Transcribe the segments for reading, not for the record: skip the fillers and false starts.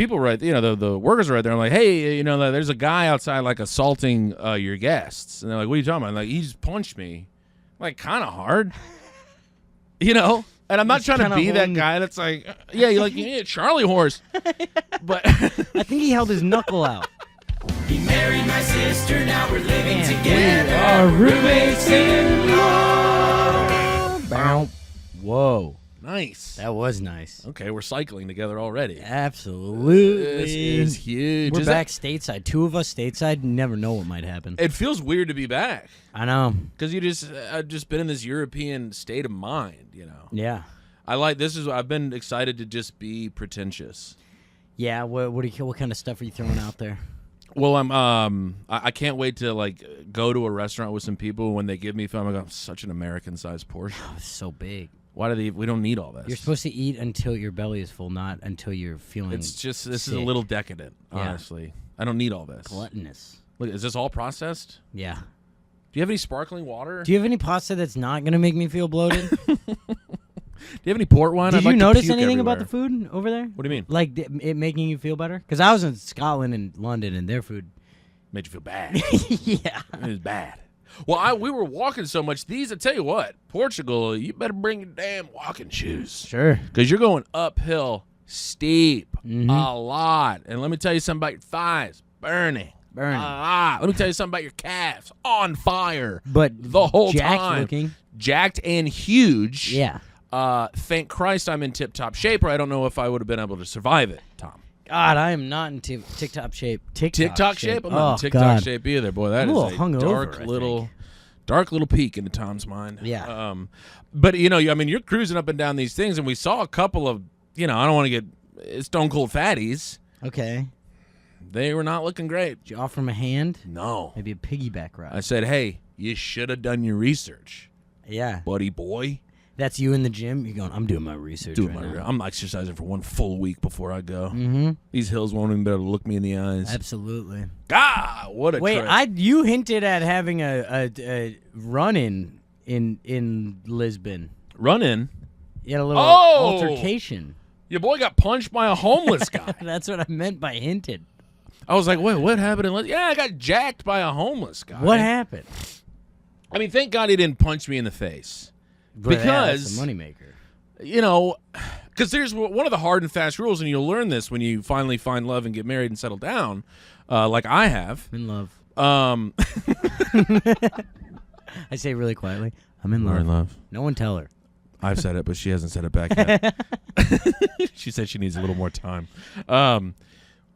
people right, the workers are right there. I'm like, hey, there's a guy outside like assaulting your guests, and they're like, what are you talking about? I'm like, he just punched me, like kind of hard, And I'm not trying to be that guy that's like, you're like, Charlie horse, but I think he held his knuckle out. He married my sister, now we're living together. We are roommates in love. Bow. Whoa. Nice. That was nice. Okay, we're cycling together already. Absolutely. This is huge. We're back stateside. Two of us stateside. You never know what might happen. It feels weird to be back. I know. Because you I've just been in this European state of mind, Yeah. I've been excited to just be pretentious. Yeah, what kind of stuff are you throwing out there? Well, I can't wait to go to a restaurant with some people. When they give me food, I'm like, such an American-sized portion. Oh, it's so big. Why we don't need all this? You're supposed to eat until your belly is full, not until you're feeling It's just, this sick. is a little decadent, honestly. I don't need all this. Gluttonous. Look, is this all processed? Yeah. Do you have any sparkling water? Do you have any pasta that's not going to make me feel bloated? Do you have any port wine? Did you notice anything about the food over there? What do you mean? Like it making you feel better? Because I was in Scotland and London, and their food made you feel bad. Yeah. It was bad. Well, we were walking so much. I tell you what, Portugal, you better bring your damn walking shoes. Sure. Because you're going uphill steep a lot. And let me tell you something about your thighs. Burning. A lot. Let me tell you something about your calves. On fire. But the whole jacked time. Looking. Jacked and huge. Yeah. Thank Christ I'm in tip-top shape, or I don't know if I would have been able to survive it, Tom. God, I am not in TikTok shape. TikTok shape? I'm not in TikTok shape either, boy. That is a dark little peak into Tom's mind. Yeah. But, you're cruising up and down these things, and we saw a couple of, I don't want to get stone cold fatties. Okay. They were not looking great. Did you offer him a hand? No. Maybe a piggyback ride. I said, hey, you should have done your research. Yeah. Buddy boy. That's you in the gym? You're going, I'm doing my research I'm exercising for one full week before I go. Mm-hmm. These hills won't even be able to look me in the eyes. Absolutely. God, what a trip. Wait, you hinted at having a run-in in Lisbon. Run-in? You had a little altercation. Your boy got punched by a homeless guy. That's what I meant by hinted. I was like, wait, what happened in Lisbon? Yeah, I got jacked by a homeless guy. What happened? I mean, thank God he didn't punch me in the face. Because that's a moneymaker. Because there's one of the hard and fast rules, and you'll learn this when you finally find love and get married and settle down, like I have. I'm in love. I say really quietly, I'm in love. We're in love. No one tell her. I've said it, but she hasn't said it back yet. She said she needs a little more time.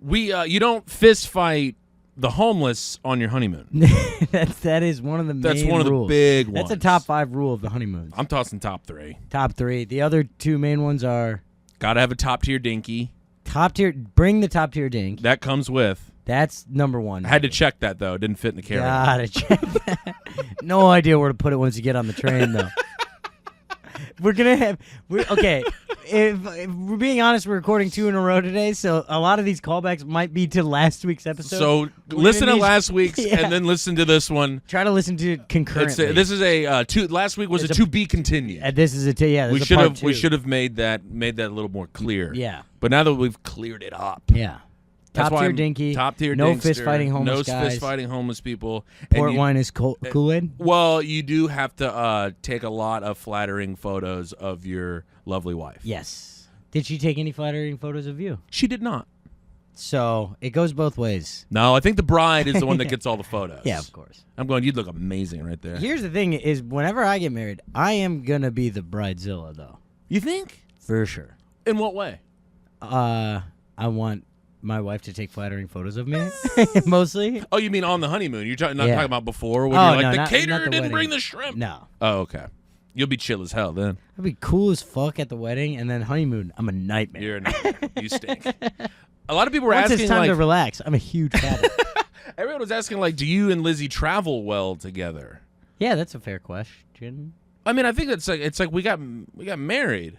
You don't fist fight the homeless on your honeymoon. that is one of the main That's one of rules. the big ones. That's a top 5 rule of the honeymoons. I'm tossing top 3. Top 3. The other 2 main ones are... Gotta have a top-tier dinky. Bring the top-tier dink. That comes with. That's number 1. I had to check that, though. It didn't fit in the carry-on. Gotta check that. No idea where to put it once you get on the train, though. Okay. If we're being honest, we're recording 2 in a row today, so a lot of these callbacks might be to last week's episode. So listen to last week's and then listen to this one. Try to listen to it concurrently. This is a last week was a to be continued. This is We should have made that a little more clear. Yeah. But now that we've cleared it up. Yeah. Top-tier dinky. Top-tier no dinkster, fist-fighting homeless guys. No fist-fighting homeless people. Port wine is Kool-Aid? Well, you do have to take a lot of flattering photos of your lovely wife. Yes. Did she take any flattering photos of you? She did not. So it goes both ways. No, I think the bride is the one that gets all the photos. Yeah, of course. I'm going, you'd look amazing right there. Here's the thing is, whenever I get married, I am going to be the bridezilla, though. You think? For sure. In what way? I want my wife to take flattering photos of me, mostly. Oh, you mean on the honeymoon? You're talking about before when you're like, the caterer didn't bring the shrimp? No. Oh, okay. You'll be chill as hell then. I'll be cool as fuck at the wedding, and then honeymoon, I'm a nightmare. You're a nightmare. You stink. A lot of people were Once asking, it's time to relax, I'm a huge father. Everyone was asking, do you and Lizzie travel well together? Yeah, that's a fair question. I mean, I think it's like we got married.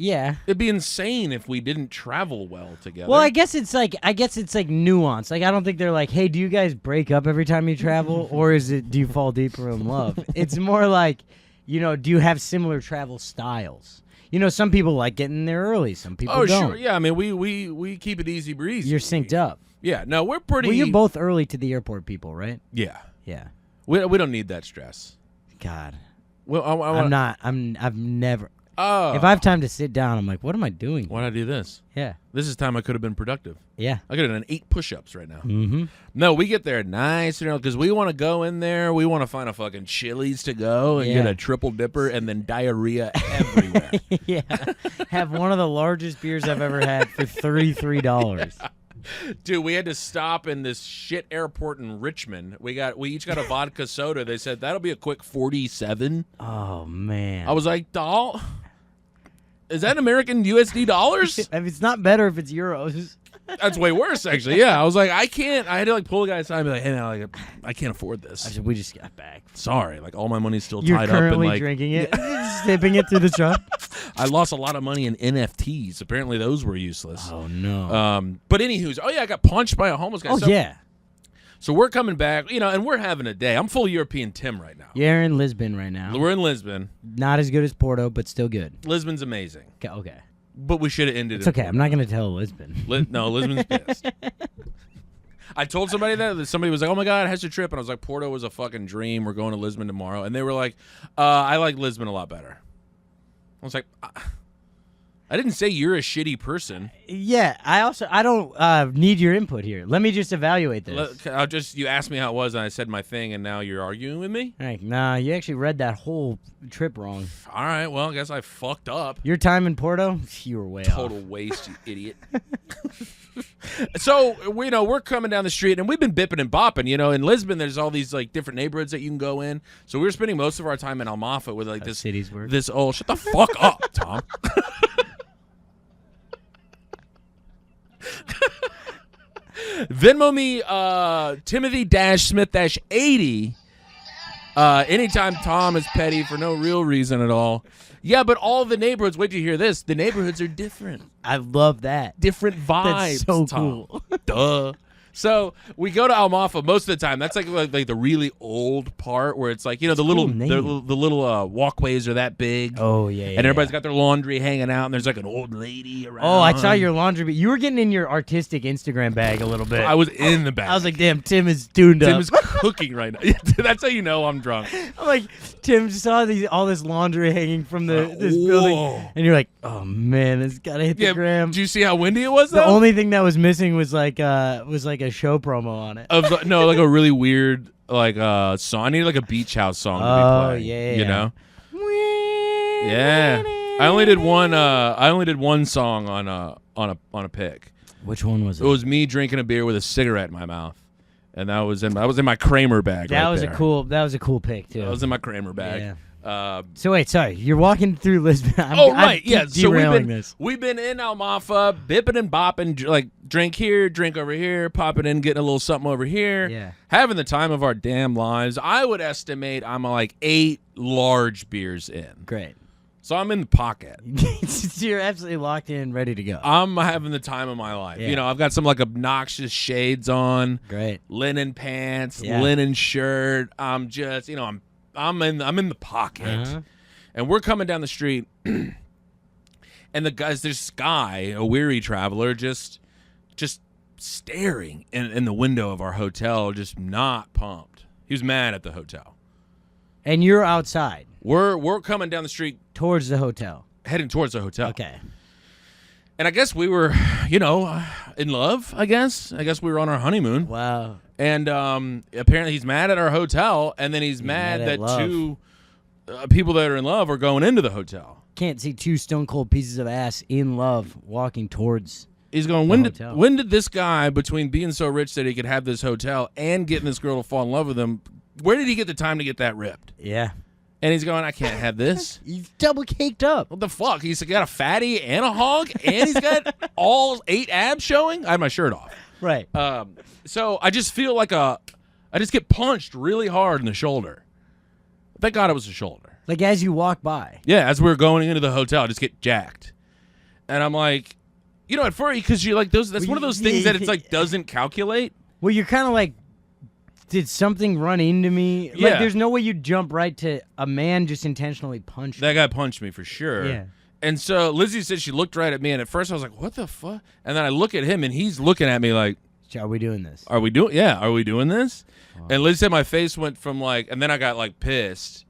Yeah. It'd be insane if we didn't travel well together. Well, I guess it's like nuance. Like, I don't think they're like, hey, do you guys break up every time you travel, or do you fall deeper in love? It's more like, do you have similar travel styles? some people like getting there early. Some people Oh, don't. sure. Yeah, I mean, we keep it easy breezy. You're synced up. Yeah, no, we're pretty. Well, you're both early to the airport people, right? Yeah. Yeah. We don't need that stress. God. Well, I've never. Oh. If I have time to sit down, I'm like, what am I doing? Why'd I do this? Yeah. This is time I could have been productive. Yeah. I could have done 8 push-ups right now. Mm-hmm. No, we get there nice, because we want to go in there. We want to find a fucking Chili's to go and get a triple dipper and then diarrhea everywhere. Yeah. Have one of the largest beers I've ever had for $33. Dude, we had to stop in this shit airport in Richmond. We each got a vodka soda. They said that'll be a quick 47. Oh man. I was like, doll, is that American USD dollars? I mean, it's not better if it's euros. That's way worse, actually. Yeah, I was like, I can't. I had to pull a guy aside and be like, hey, man, I can't afford this. I said, we just got back. Sorry, all my money's still You're tied up. currently and drinking it, sipping it through the truck. I lost a lot of money in NFTs. Apparently, those were useless. Oh no. But anywho's, I got punched by a homeless guy. Oh yeah. So we're coming back, and we're having a day. I'm full European Tim right now. You're in Lisbon right now. We're in Lisbon. Not as good as Porto, but still good. Lisbon's amazing. Okay. But we should have ended It's okay. I'm not going to tell Lisbon. No, Lisbon's pissed. I told somebody that somebody was like, oh, my God, how's your trip? And I was like, Porto was a fucking dream. We're going to Lisbon tomorrow. And they were like, I like Lisbon a lot better. I was like, I didn't say you're a shitty person. Yeah, I don't need your input here. Let me just evaluate this. You asked me how it was, and I said my thing, and now you're arguing with me? Right, nah, you actually read that whole trip wrong. All right, well, I guess I fucked up. Your time in Porto, you were way Total off. waste, you idiot. So, we're coming down the street, and we've been bipping and bopping. In Lisbon, there's all these different neighborhoods that you can go in. So we were spending most of our time in Almafa with this city's work. This old shut the fuck up, Tom. Venmo me Timothy-Smith-80 anytime Tom is petty for no real reason at all. Yeah, but all the neighborhoods, wait till you hear this, the neighborhoods are different. I love that. Different vibes. That's so Tom. cool. Duh. So we go to Almafa most of the time. That's like the really old part where it's the little walkways are that big. Oh yeah, and everybody's got their laundry hanging out, and there's an old lady around. Oh, I saw your laundry, but you were getting in your artistic Instagram bag a little bit. I was in the bag. I was like, damn, Tim is tuned up. Tim is cooking right now. That's how you know I'm drunk. I'm like, Tim saw all this laundry hanging from this building, and you're like, oh man, it's gotta hit the gram. Did you see how windy it was? The only thing that was missing was like a show promo on it. No, like a really weird song. I needed a beach house song to be playing. Yeah. You know? Yeah. I only did one song on a pick. Which one was it? It was me drinking a beer with a cigarette in my mouth. And that was in my Kramer bag. That was a cool pick too. That was in my Kramer bag. Yeah. So wait, sorry, you're walking through Lisbon. Right, yeah. So we've been in Almafa, bipping and bopping, drink here, drink over here, popping in, getting a little something over here. Yeah. Having the time of our damn lives. I would estimate I'm 8 large beers in. Great. So I'm in the pocket. You're absolutely locked in, ready to go. I'm having the time of my life. Yeah. I've got some obnoxious shades on. Great. Linen pants, Yeah. linen shirt. I'm just, I'm in the pocket. Uh-huh. And we're coming down the street, and there's this guy, a weary traveler, just staring in the window of our hotel, just not pumped. He was mad at the hotel. And you're outside. We're coming down the street towards the hotel. Heading towards the hotel. Okay. And I guess we were, in love, I guess. I guess we were on our honeymoon. Wow. And apparently he's mad at our hotel, and then he's mad that love. 2 people that are in love are going into the hotel. Can't see 2 stone cold pieces of ass in love walking towards. He's going, hotel. when did this guy, between being so rich that he could have this hotel and getting this girl to fall in love with him, where did he get the time to get that ripped? Yeah. And he's going, I can't have this. He's double caked up. What the fuck? He's got a fatty and a hog, and he's got all 8 abs showing? I had my shirt off. Right. So I just feel like I just get punched really hard in the shoulder. Thank God it was the shoulder. Like as you walk by. Yeah, as we were going into the hotel, I just get jacked. And I'm like, at first, because you're like, that's one of those things that it's doesn't calculate. Well, you're kind of like, did something run into me? Yeah. Like, there's no way you'd jump right to a man just intentionally punched. That guy punched me for sure. Yeah. And so Lizzie said she looked right at me, and at first I was like, what the fuck? And then I look at him, and he's looking at me like, Are we doing this? Are we doing this? And Liz said my face went from like, and then I got like pissed.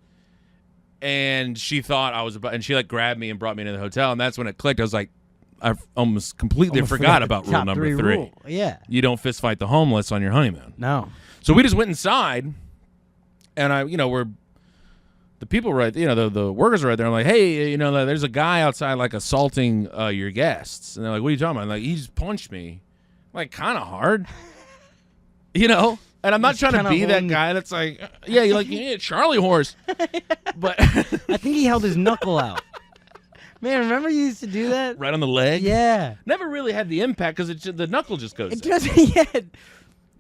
And she thought I was about, and she like grabbed me and brought me to the hotel. And that's when it clicked. I was like, I almost completely forgot about rule number 3. Rule. Yeah. You don't fist fight the homeless on your honeymoon. No. So we just went inside, and the people the workers are right there. I'm like, hey, there's a guy outside like assaulting your guests. And they're like, what are you talking about? I'm like, he just punched me, like kind of hard, And I'm not trying to be that guy that's like, you're like, Charlie horse. But I think he held his knuckle out. Man, remember you used to do that? Right on the leg? Yeah. Never really had the impact because the knuckle just goes It in. doesn't yet.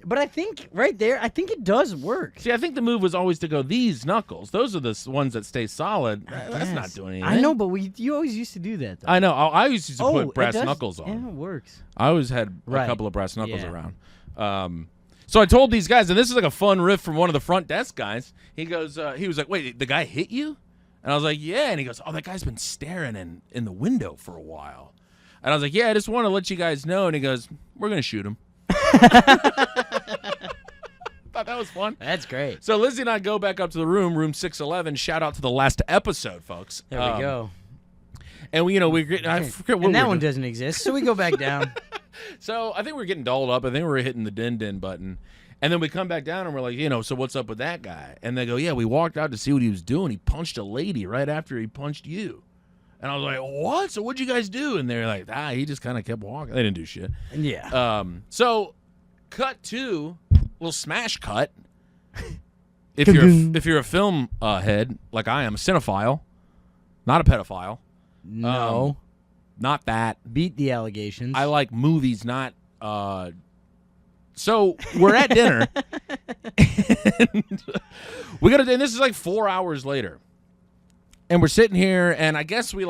But I think right there, I think it does work. See, I think the move was always to go these knuckles. Those are the ones that stay solid. That's not doing anything. I know, but you always used to do that, though. I know. I used to put brass knuckles on. Yeah, it works. I always had a couple of brass knuckles around. So I told these guys, and this is like a fun riff from one of the front desk guys. He goes, he was like, wait, the guy hit you? And I was like, yeah. And he goes, oh, that guy's been staring in the window for a while. And I was like, yeah, I just want to let you guys know. And he goes, we're going to shoot him. Thought that was fun. That's great. So Lizzie and I go back up to the room 611. Shout out to the last episode, folks. There we go. And I forget what and that one doesn't exist, so we go back down. So I think we're getting dolled up. I think we're hitting the din button. And then we come back down and we're like, so what's up with that guy? And they go, yeah, we walked out to see what he was doing. He punched a lady right after he punched you. And I was like, what? So what'd you guys do? And they're like, he just kind of kept walking. They didn't do shit. Yeah. So cut to little smash cut. If you're a film head like I am, a cinephile, not a pedophile. No. Not that. Beat the allegations. I like movies, not. So we're at dinner. And we got and this is like 4 hours later. And we're sitting here, and I guess we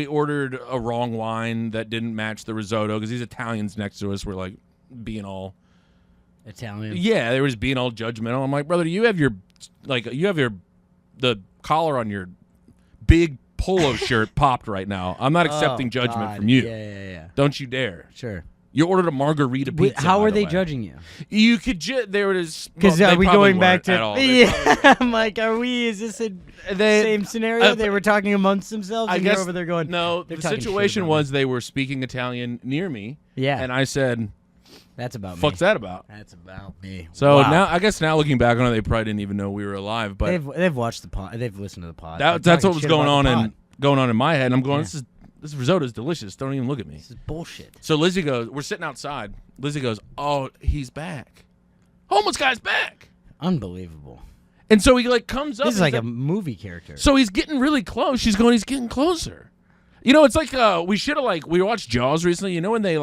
ordered a wrong wine that didn't match the risotto because these Italians next to us were like being all Italian. Yeah, they were just being all judgmental. I'm like, brother, you have the collar on your big polo shirt popped right now. I'm not accepting judgment from you. Yeah. Don't you dare. Sure. You ordered a margarita pizza. How are they way. judging you? You could there it is. Because are we going back to? Yeah, I'm like, is this a same scenario? They were talking amongst themselves, and you're over there going. No, the situation was they were speaking Italian near me. Yeah, and I said, "That's about me." Fuck's that about? That's about me. So I guess now looking back on it, they probably didn't even know we were alive. But they've watched the pod. They've listened to the pod. That's what was going on in my head. And I'm going, This risotto is delicious. Don't even look at me. This is bullshit. So Lizzie goes, we're sitting outside. Lizzie goes, oh, he's back. Homeless guy's back. Unbelievable. And so he comes up. This is like a movie character. So he's getting really close. She's going, he's getting closer. It's like we watched Jaws recently. When they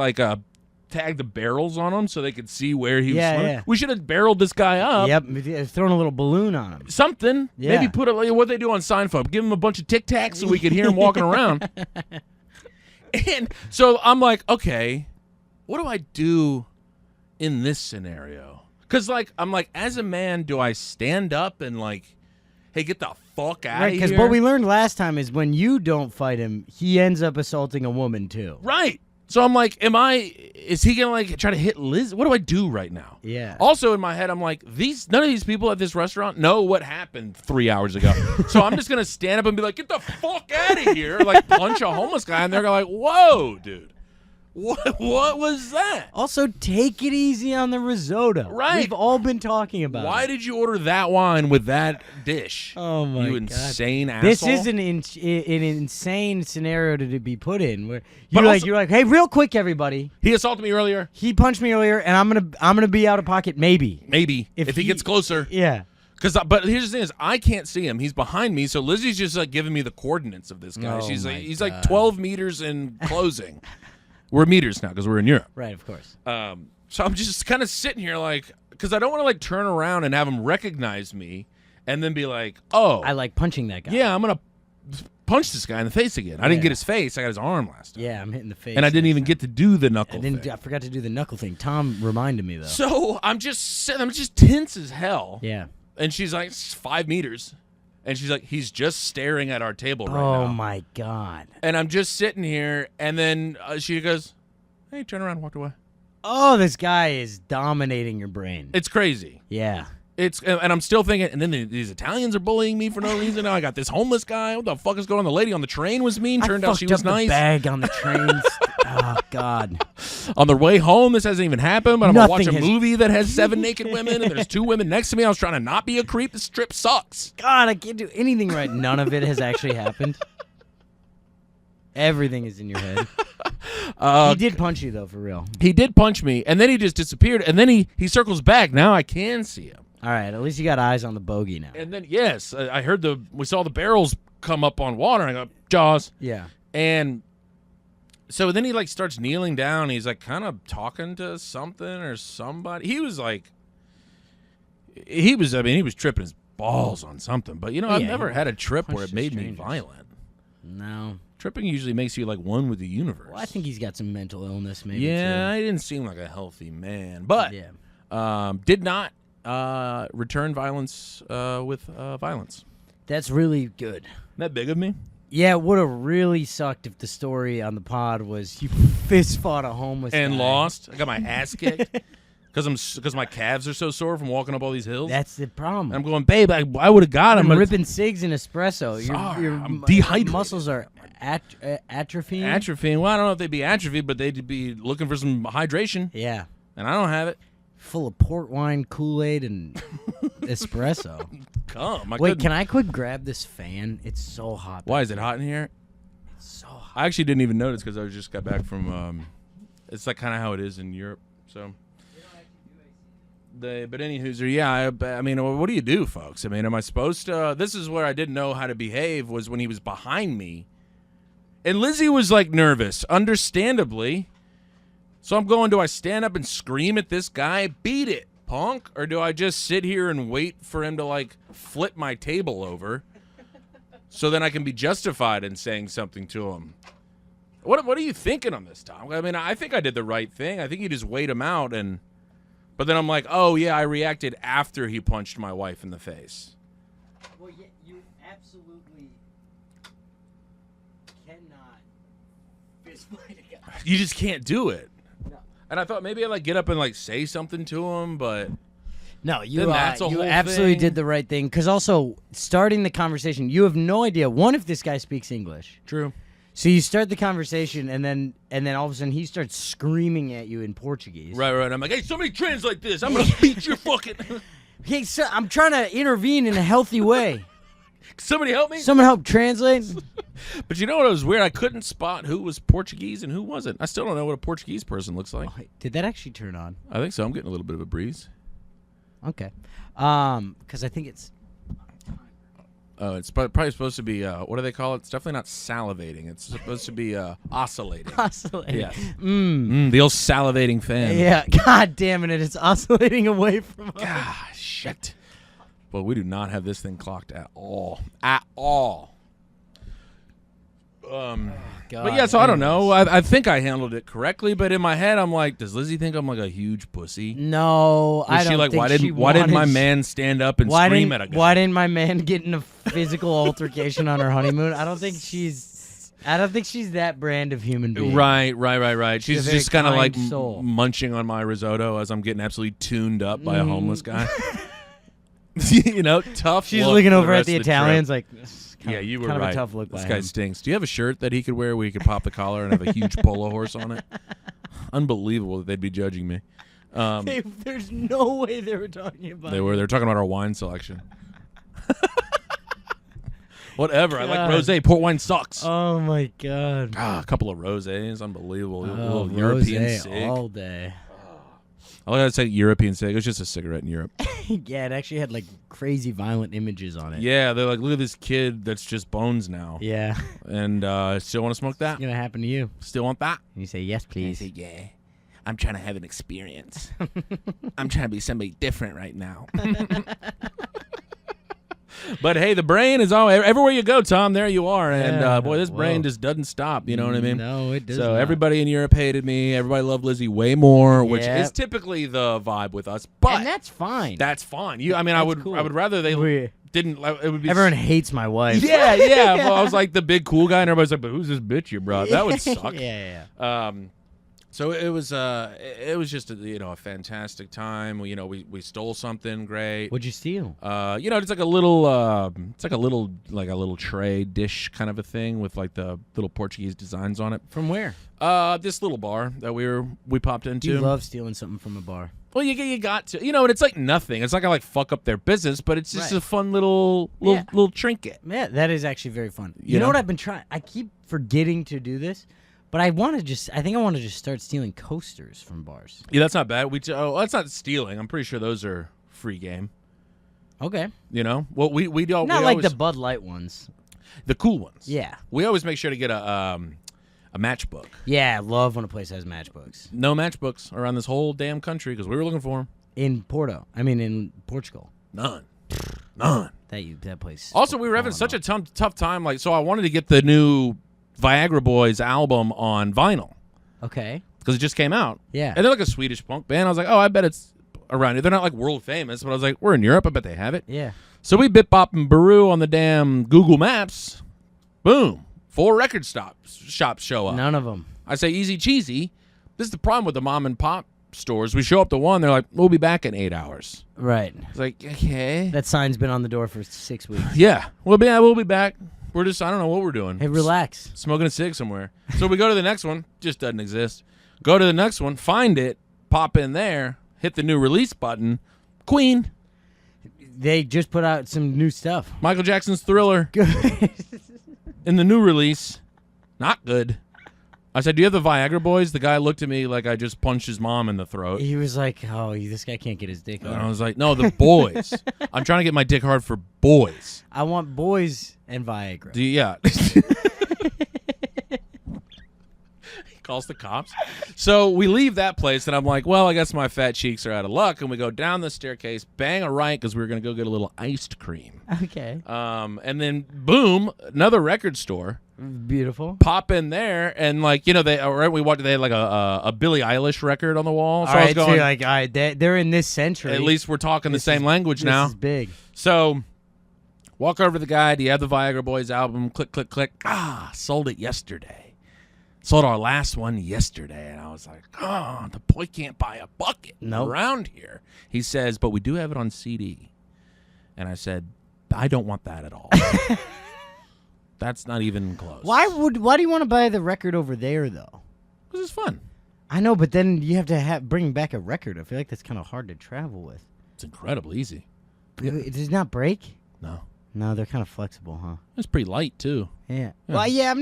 tagged the barrels on him so they could see where he was swimming? Yeah. We should have barreled this guy up. Yep, thrown a little balloon on him. Something. Yeah. Maybe put what they do on Seinfeld. Give him a bunch of Tic Tacs so we could hear him walking around. And so I'm like, okay, what do I do in this scenario? Because I'm like, as a man, do I stand up and hey, get the fuck out of here? Because what we learned last time is when you don't fight him, he ends up assaulting a woman too. Right. So I'm like, is he going to try to hit Liz? What do I do right now? Yeah. Also in my head, I'm like, none of these people at this restaurant know what happened 3 hours ago. So I'm just going to stand up and be like, get the fuck out of here. Punch a homeless guy. And they're like, whoa, dude. What was that? Also, take it easy on the risotto. Right. We've all been talking about Why it. did you order that wine with that dish? Oh, my God. You insane asshole. This is an insane scenario to be put in. Where you're like, hey, real quick, everybody. He assaulted me earlier. He punched me earlier, and I'm gonna be out of pocket, maybe. Maybe. If he gets closer. Yeah. But here's the thing: is I can't see him. He's behind me, so Lizzie's just giving me the coordinates of this guy. Oh, He's 12 meters in closing. We're meters now because we're in Europe. Right, of course. So I'm just kind of sitting here because I don't want to turn around and have him recognize me and then be like, oh. I like punching that guy. Yeah, I'm going to punch this guy in the face again. I didn't get his face. I got his arm last time. Yeah, I'm hitting the face. And I didn't even get to do the knuckle thing. I forgot to do the knuckle thing. Tom reminded me, though. So I'm just tense as hell. Yeah. And she's like, 5 meters. And she's like, he's just staring at our table right now. Oh, my God. And I'm just sitting here, and then she goes, hey, turn around, walked away. Oh, this guy is dominating your brain. It's crazy. Yeah. And I'm still thinking, and then these Italians are bullying me for no reason. Now I got this homeless guy. What the fuck is going on? The lady on the train was mean. Turned out she was I fucked up nice. the bag on the train. Oh, God. On the way home, this hasn't even happened, but I'm going to watch Nothing a has- movie that has 7 naked women, and there's 2 women next to me. I was trying to not be a creep. This trip sucks. God, I can't do anything right. None of it has actually happened. Everything is in your head. He did punch you, though, for real. He did punch me, and then he just disappeared, and then he circles back. Now I can see him. All right, at least you got eyes on the bogey now. And then, yes, I heard we saw the barrels come up on water, and I go, Jaws. Yeah. And so then he, like, starts kneeling down. He's, like, kind of talking to something or somebody. He was tripping his balls on something. But, I've Yeah, never he had a trip where it punched made me strangers. violent. No. Tripping usually makes you, like, one with the universe. Well, I think he's got some mental illness, maybe, Yeah, too. I didn't seem like a healthy man. But Yeah. did not return violence with violence. That's really good. Isn't that big of me? Yeah, it would have really sucked if the story on the pod was you fist fought a homeless And guy. lost. I got my ass kicked because my calves are so sore from walking up all these hills. That's the problem. I'm going, babe, I would have got him. I'm but ripping cigs in espresso. Sorry, I'm Your dehydrated. muscles are atrophying. atrophying. Well, I don't know if they'd be atrophied, but they'd be looking for some hydration, Yeah. and I don't have it. Full of port wine, Kool-Aid, and espresso. Come, Wait, can I quick grab this fan? It's so hot. Why is it hot in here? It's so hot. I actually didn't even notice because I just got back from. It's like kind of how it is in Europe. So. But anywho, yeah. I mean, what do you do, folks? I mean, am I supposed to? This is where I didn't know how to behave. Was when he was behind me, and Lizzie was like nervous, understandably. So I'm going. Do I stand up and scream at this guy? Beat it, punk, or do I just sit here and wait for him to like flip my table over, so then I can be justified in saying something to him? What are you thinking on this, Tom? I mean, I think I did the right thing. I think you just wait him out and. But then I'm like, oh, yeah, I reacted after he punched my wife in the face. Well, yeah, you absolutely cannot fist fight a guy. You just can't do it. No. And I thought maybe I'd like get up and like say something to him, but No, you Then that's a you whole absolutely thing. did the right thing. Because also, starting the conversation, you have no idea, one, if this guy speaks English. true. So you start the conversation, and then all of a sudden he starts screaming at you in Portuguese. Right. I'm like, hey, somebody translate this. I'm going to beat your fucking... Hey, so I'm trying to intervene in a healthy way. Somebody help me? Someone help translate. But you know what was weird? I couldn't spot who was Portuguese and who wasn't. I still don't know what a Portuguese person looks like. Oh, did that actually turn on? I think so. I'm getting a little bit of a breeze. Okay. Because I think it's... Oh, it's probably supposed to be, what do they call it? It's definitely not salivating. It's supposed to be oscillating. oscillating. Yeah. The old salivating fan. Yeah, god damn it, it's oscillating away from us. Ah, shit. Well, we do not have this thing clocked at all. At all. But yeah, so I don't know. I think I handled it correctly, but in my head, I'm like, does Lizzie think I'm like a huge pussy? No, I Was don't she like, think why didn't my wanted- man stand up and Why scream didn't, at a guy? why didn't my man get in a physical altercation on her honeymoon? I don't think she's that brand of human being. Right. She's a very just kind of like kind soul. munching on my risotto as I'm getting absolutely tuned up by a homeless guy. You know, tough. She's look looking for over at rest the of trip. Italians like, Yeah, you were kind right. of a tough look This by guy him. stinks. Do you have a shirt that he could wear where he could pop the collar and have a huge polo horse on it? Unbelievable that they'd be judging me. There's no way they were talking about They were talking about our wine selection. Whatever. I like God. rosé. Port wine sucks. Oh my god. A couple of rosés. Unbelievable. A Oh, little European rosé cig. all day. I like to say European cig. It was just a cigarette in Europe. Yeah, it actually had like crazy violent images on it. Yeah, they're like, look at this kid that's just bones now. Yeah. And still want to smoke that? It's gonna happen to you. Still want that? And you say yes, please. yeah. I'm trying to have an experience. I'm trying to be somebody different right now. But hey, the brain is all everywhere you go, Tom. There you are, and Yeah, boy, this brain whoa. just doesn't stop. You know what I mean? No, it doesn't. So everybody in Europe hated me. Everybody loved Lizzie way more, which Yeah. is typically the vibe with us. But and that's fine. that's fine. I mean, I That's would cool. rather they We- didn't. It would be Everyone hates my wife. Yeah, yeah. Well, I was like the big cool guy, and everybody's like, "But who's this bitch you brought?" That would suck. Yeah. So it was just a fantastic time. We stole something great. What'd you steal? It's like a little tray dish kind of a thing with like the little Portuguese designs on it. From where? This little bar that we popped into. You love stealing something from a bar. Well, you got to, and it's like nothing. It's not gonna like fuck up their business, but it's just a fun little trinket. Yeah, that is actually very fun. You know what I've been trying? I keep forgetting to do this, but I think I want to just start stealing coasters from bars. Yeah, that's not bad. That's not stealing. I'm pretty sure those are free game. Okay. Well, we don't. Not like the Bud Light ones. The cool ones. Yeah. We always make sure to get a matchbook. Yeah, I love when a place has matchbooks. No matchbooks around this whole damn country because we were looking for them. In Portugal. None. That place. Also, we were having such a tough time. So I wanted to get the new Viagra Boys album on vinyl. Okay. Because it just came out. Yeah. And they're like a Swedish punk band. I was like, oh, I bet it's around here. They're not like world famous, but I was like, we're in Europe. I bet they have it. Yeah. So we bit bop and Baru on the damn Google Maps. Boom. 4 record shops show up. None of them. I say easy cheesy. This is the problem with the mom and pop stores. We show up to one. They're like, we'll be back in 8 hours. Right. It's like, okay. That sign's been on the door for 6 weeks. Yeah. We'll be back. We're just, I don't know what we're doing. Hey, relax. Smoking a cig somewhere. So we go to the next one. Just doesn't exist. Go to the next one. Find it. Pop in there. Hit the new release button. Queen. They just put out some new stuff. Michael Jackson's Thriller. Good. In the new release. Not good. I said, do you have the Viagra Boys? The guy looked at me like I just punched his mom in the throat. He was like, oh, this guy can't get his dick hard. And I was like, no, the boys. I'm trying to get my dick hard for boys. I want boys and Viagra. Yeah. He calls the cops. So we leave that place, and I'm like, well, I guess my fat cheeks are out of luck. And we go down the staircase, bang a right, because we were going to go get a little iced cream. Okay. And then, boom, another record store. Beautiful. Pop in there, and like, they had like a Billie Eilish record on the wall. So All I was right, going, so you're like, all right, they're in this century. at least we're talking the same language now. This is big. So, walk over to the guy. Do you have the Viagra Boys album? Click, click, click. Ah, sold it yesterday. Sold our last one yesterday. And I was like, oh, the boy can't buy a bucket around here. He says, but we do have it on CD. And I said, I don't want that at all. That's not even close. Why do you want to buy the record over there, though? Because it's fun. I know, but then you have to bring back a record. I feel like that's kind of hard to travel with. It's incredibly easy. Does it not break? No. No, they're kind of flexible, huh? It's pretty light, too. Yeah. Well, yeah,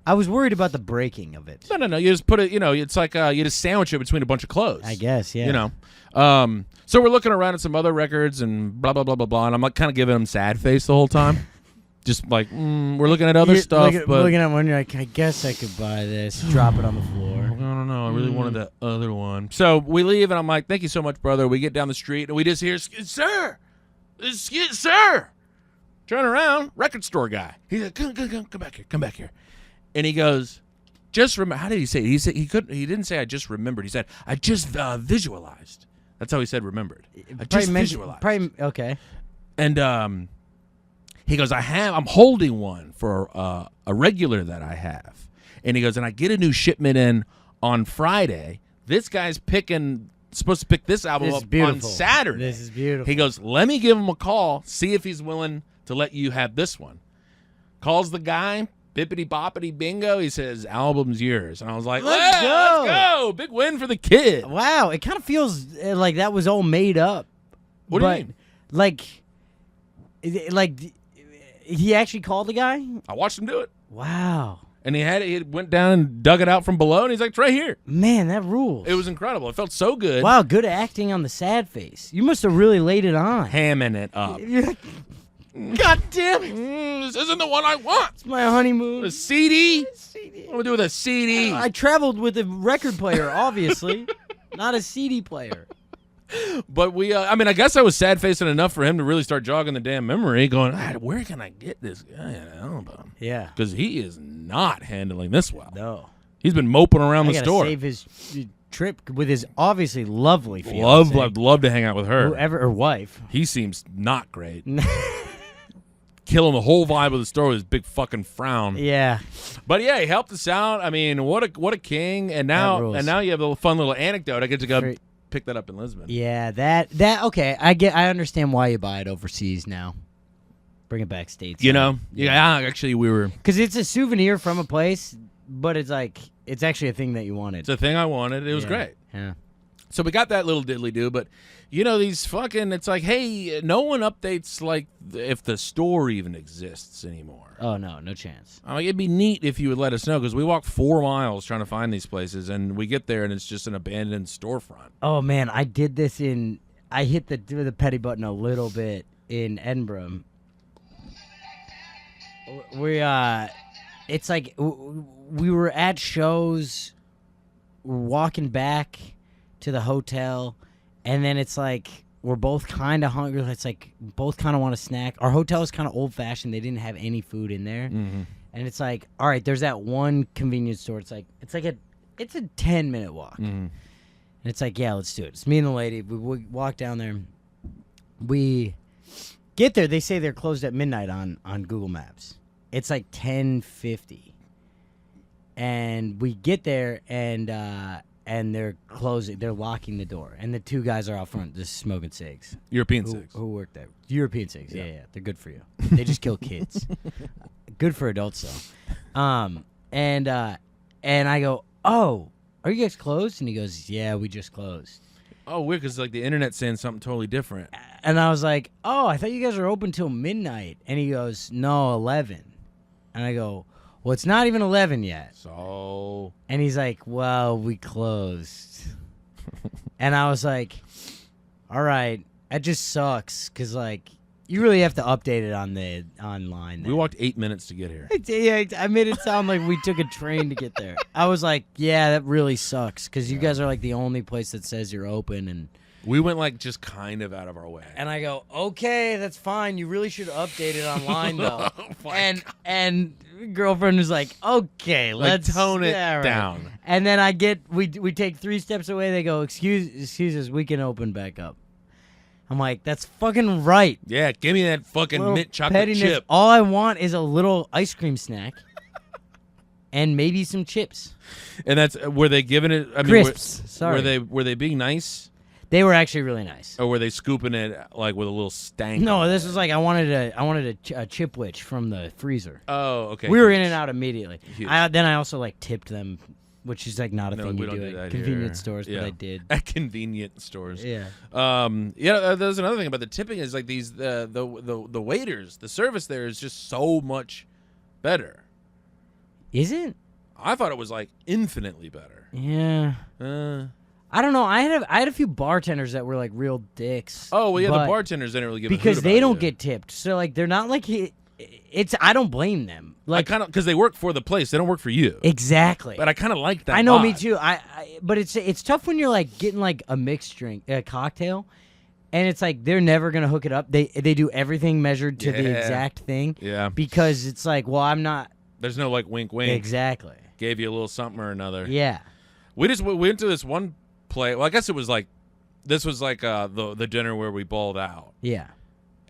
I was worried about the breaking of it. No. You just put it, it's like you just sandwich it between a bunch of clothes. I guess, yeah. So we're looking around at some other records and blah, blah, blah, blah, blah. And I'm like kind of giving him sad face the whole time. Just like, we're looking at other stuff. Looking at one, you're like, I guess I could buy this. Drop it on the floor. I don't know. I really wanted that other one. So we leave, and I'm like, thank you so much, brother. We get down the street, and we just hear, sir. Turn around, record store guy. He's like, come back here. And he goes, just remember. How did he say it? He said he didn't say I just remembered. He said I just visualized. That's how he said remembered. I just visualized. Okay. And he goes, I'm holding one for a regular that I have. And he goes, and I get a new shipment in on Friday. This guy's supposed to pick this album up on Saturday. This is beautiful. He goes, let me give him a call, see if he's willing to let you have this one. Calls the guy, bippity boppity bingo. He says, album's yours. And I was like, let's go. Big win for the kid. Wow. It kind of feels like that was all made up. What do you mean? Like, he actually called the guy? I watched him do it. Wow. And he went down and dug it out from below, and he's like, it's right here. Man, that rules. It was incredible. It felt so good. Wow, good acting on the sad face. You must have really laid it on. Hamming it up. God damn it. This isn't the one I want. It's my honeymoon. A CD? What do we do with a CD? I traveled with a record player, obviously. Not a CD player. But I guess I was sad-facing enough for him to really start jogging the damn memory, going, where can I get this guy an album? Yeah. Because he is not handling this well. No. He's been moping around the gotta store. save his trip with his obviously lovely I'd fiance. love to hang out with her. Whoever her wife. He seems not great. Killing the whole vibe of the story with his big fucking frown. Yeah. But yeah, he helped us out. I mean, what a king. And now you have a fun little anecdote. I get to go pick that up in Lisbon. Yeah, that okay. I understand why you buy it overseas now. Bring it back states. You know? Yeah, actually we were. Because it's a souvenir from a place, but it's actually a thing that you wanted. It's a thing I wanted. It was great. Yeah. So we got that little diddly do, but these fucking, it's like, hey, no one updates like if the store even exists anymore. Oh no chance. I'm like, it'd be neat if you would let us know, because we walk 4 miles trying to find these places, and we get there and it's just an abandoned storefront. Oh man, I did this I hit the petty button a little bit in Edinburgh. It's like we were at shows, we're walking back to the hotel, and then it's like we're both kind of hungry. It's like both kind of want a snack. Our hotel is kind of old-fashioned. They didn't have any food in there. Mm-hmm. And it's like, all right, there's that one convenience store. It's a 10-minute walk. Mm-hmm. And it's like, yeah, let's do it. It's me and the lady. We walk down there. We get there. They say they're closed at midnight on Google Maps. It's like 10:50. And we get there, and they're closing. They're locking the door. And the 2 guys are out front just smoking cigs. European cigs. Who work there? European cigs. Yeah. They're good for you. They just kill kids. Good for adults, though. And I go, oh, are you guys closed? And he goes, yeah, we just closed. Oh, weird, because like the internet's saying something totally different. And I was like, oh, I thought you guys were open till midnight. And he goes, no, 11. And I go, well, it's not even 11 yet. So. And he's like, well, we closed. And I was like, all right, that just sucks, because like you really have to update it online. We walked 8 minutes to get here. Yeah, I made it sound like we took a train to get there. I was like, yeah, that really sucks, because you guys are like the only place that says you're open. And we went like just kind of out of our way. And I go, okay, that's fine. You really should update it online, though. And girlfriend was like, okay, let's tone it down. And then we take 3 steps away. They go, excuse us, we can open back up. I'm like, that's fucking right. Yeah, give me that fucking mint chocolate pettiness. chip. All I want is a little ice cream snack and maybe some chips. And that's were they giving it? I mean, crisps. Sorry. Were they being nice? They were actually really nice. Or were they scooping it like with a little stank? No, this was like I wanted a chip witch from the freezer. Oh, okay. We were in and out immediately. Huge. Then I also like tipped them, which is like not a thing we you don't do do at that convenience here. stores, Yeah. but I did. At convenient stores. Yeah. There's another thing about the tipping is like these the waiters, the service there is just so much better. Is it? I thought it was like infinitely better. Yeah. I don't know. I had a few bartenders that were like real dicks. Oh well, yeah. The bartenders didn't really give a because hoot they about don't you. get tipped. So like they're not like it's. I don't blame them. Like I kind of because they work for the place. They don't work for you. Exactly. But I kind of like that. I know, vibe. me too. But it's tough when you're like getting like a mixed drink, a cocktail, and it's like they're never gonna hook it up. They do everything measured to the exact thing. Yeah. Because it's like, well, I'm not. There's no like wink wink. Exactly. Gave you a little something or another. Yeah. We went to this one play. Well, I guess it was like this was like the dinner where we balled out. Yeah.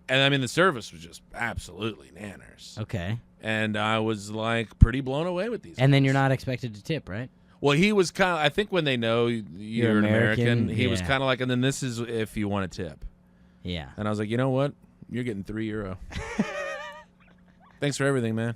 And I mean the service was just absolutely nanners. Okay. And I was like pretty blown away with these. And then guys. you're not expected to tip, right? Well, he was kind of. I think when they know you're an American, he was yeah. kind of like, and then this is if you want a tip. Yeah. And I was like, you know what? You're getting €3. Thanks for everything, man.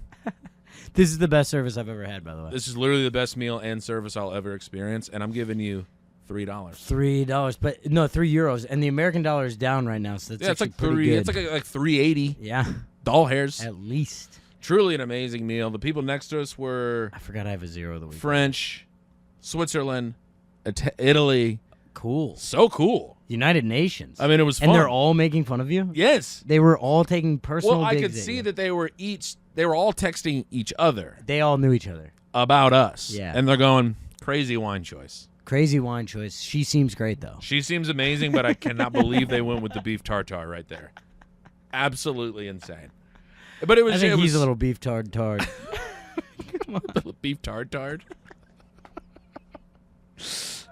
This is the best service I've ever had, by the way. This is literally the best meal and service I'll ever experience, and I'm giving you $3. $3, but no, €3, and the American dollar is down right now, so that's It's like pretty three. good. It's like $3.80. Yeah. Doll hairs. At least. Truly an amazing meal. The people next to us were I forgot I have a zero the week. French, Switzerland, Italy. Cool. So cool. United Nations. I mean, it was fun. And they're all making fun of you? Yes. They were all taking personal Well, I digs could at see you. that they were all texting each other They all knew each other. about us. Yeah. And they're going, crazy wine choice. Crazy wine choice. She seems great, though. She seems amazing, but I cannot believe they went with the beef tartare right there. Absolutely insane. But it was. I think it he's was, a little beef tard. beef tartare.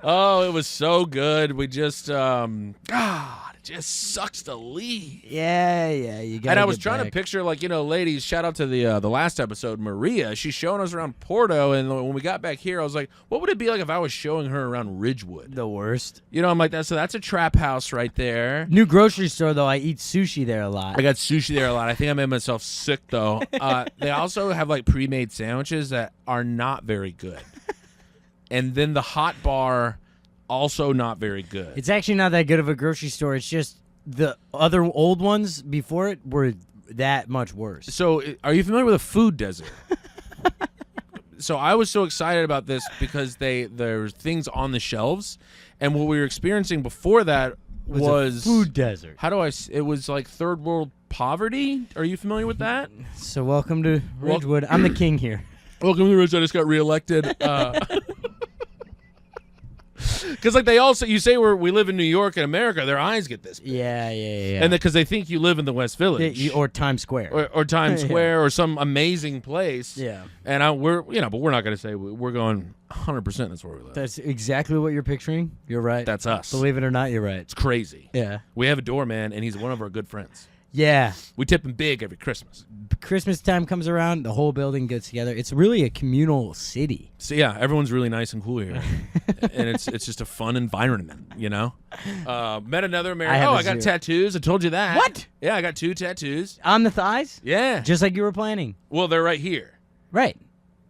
Oh, it was so good. We just, God, it just sucks to leave. Yeah. You got. And I was trying to picture, like, ladies, shout out to the last episode, Maria. She's showing us around Porto, and when we got back here, I was like, what would it be like if I was showing her around Ridgewood? the worst. I'm like, so that's a trap house right there. New grocery store though. I eat sushi there a lot. I got sushi there a lot. I think I made myself sick, though. They also have, like, pre-made sandwiches that are not very good. And then the hot bar, also not very good. It's actually not that good of a grocery store. It's just the other old ones before it were that much worse. So, are you familiar with a food desert? So I was so excited about this because there's things on the shelves, and what we were experiencing before that was a food desert. How do it was like third world poverty. Are you familiar with that? So welcome to Ridgewood. I'm the king here. Welcome to Ridgewood. I just got reelected. Because like they also, you say we live in New York and America, their eyes get this big. Yeah. And because they think you live in the West Village Or Times Square. or Times Yeah. Square or some amazing place. Yeah. And but we're not going to say we're going 100%. That's where we live. That's exactly what you're picturing. You're right. That's us. Believe it or not, you're right. It's crazy. Yeah. We have a doorman, and he's one of our good friends. Yeah. We tip him big every Christmas. Christmas time comes around, the whole building gets together. It's really a communal city. So yeah, everyone's really nice and cool here, and it's just a fun environment, Met another American. I got tattoos. I told you that. What? Yeah, I got 2 tattoos. On the thighs? Yeah. Just like you were planning. Well, they're right here. Right.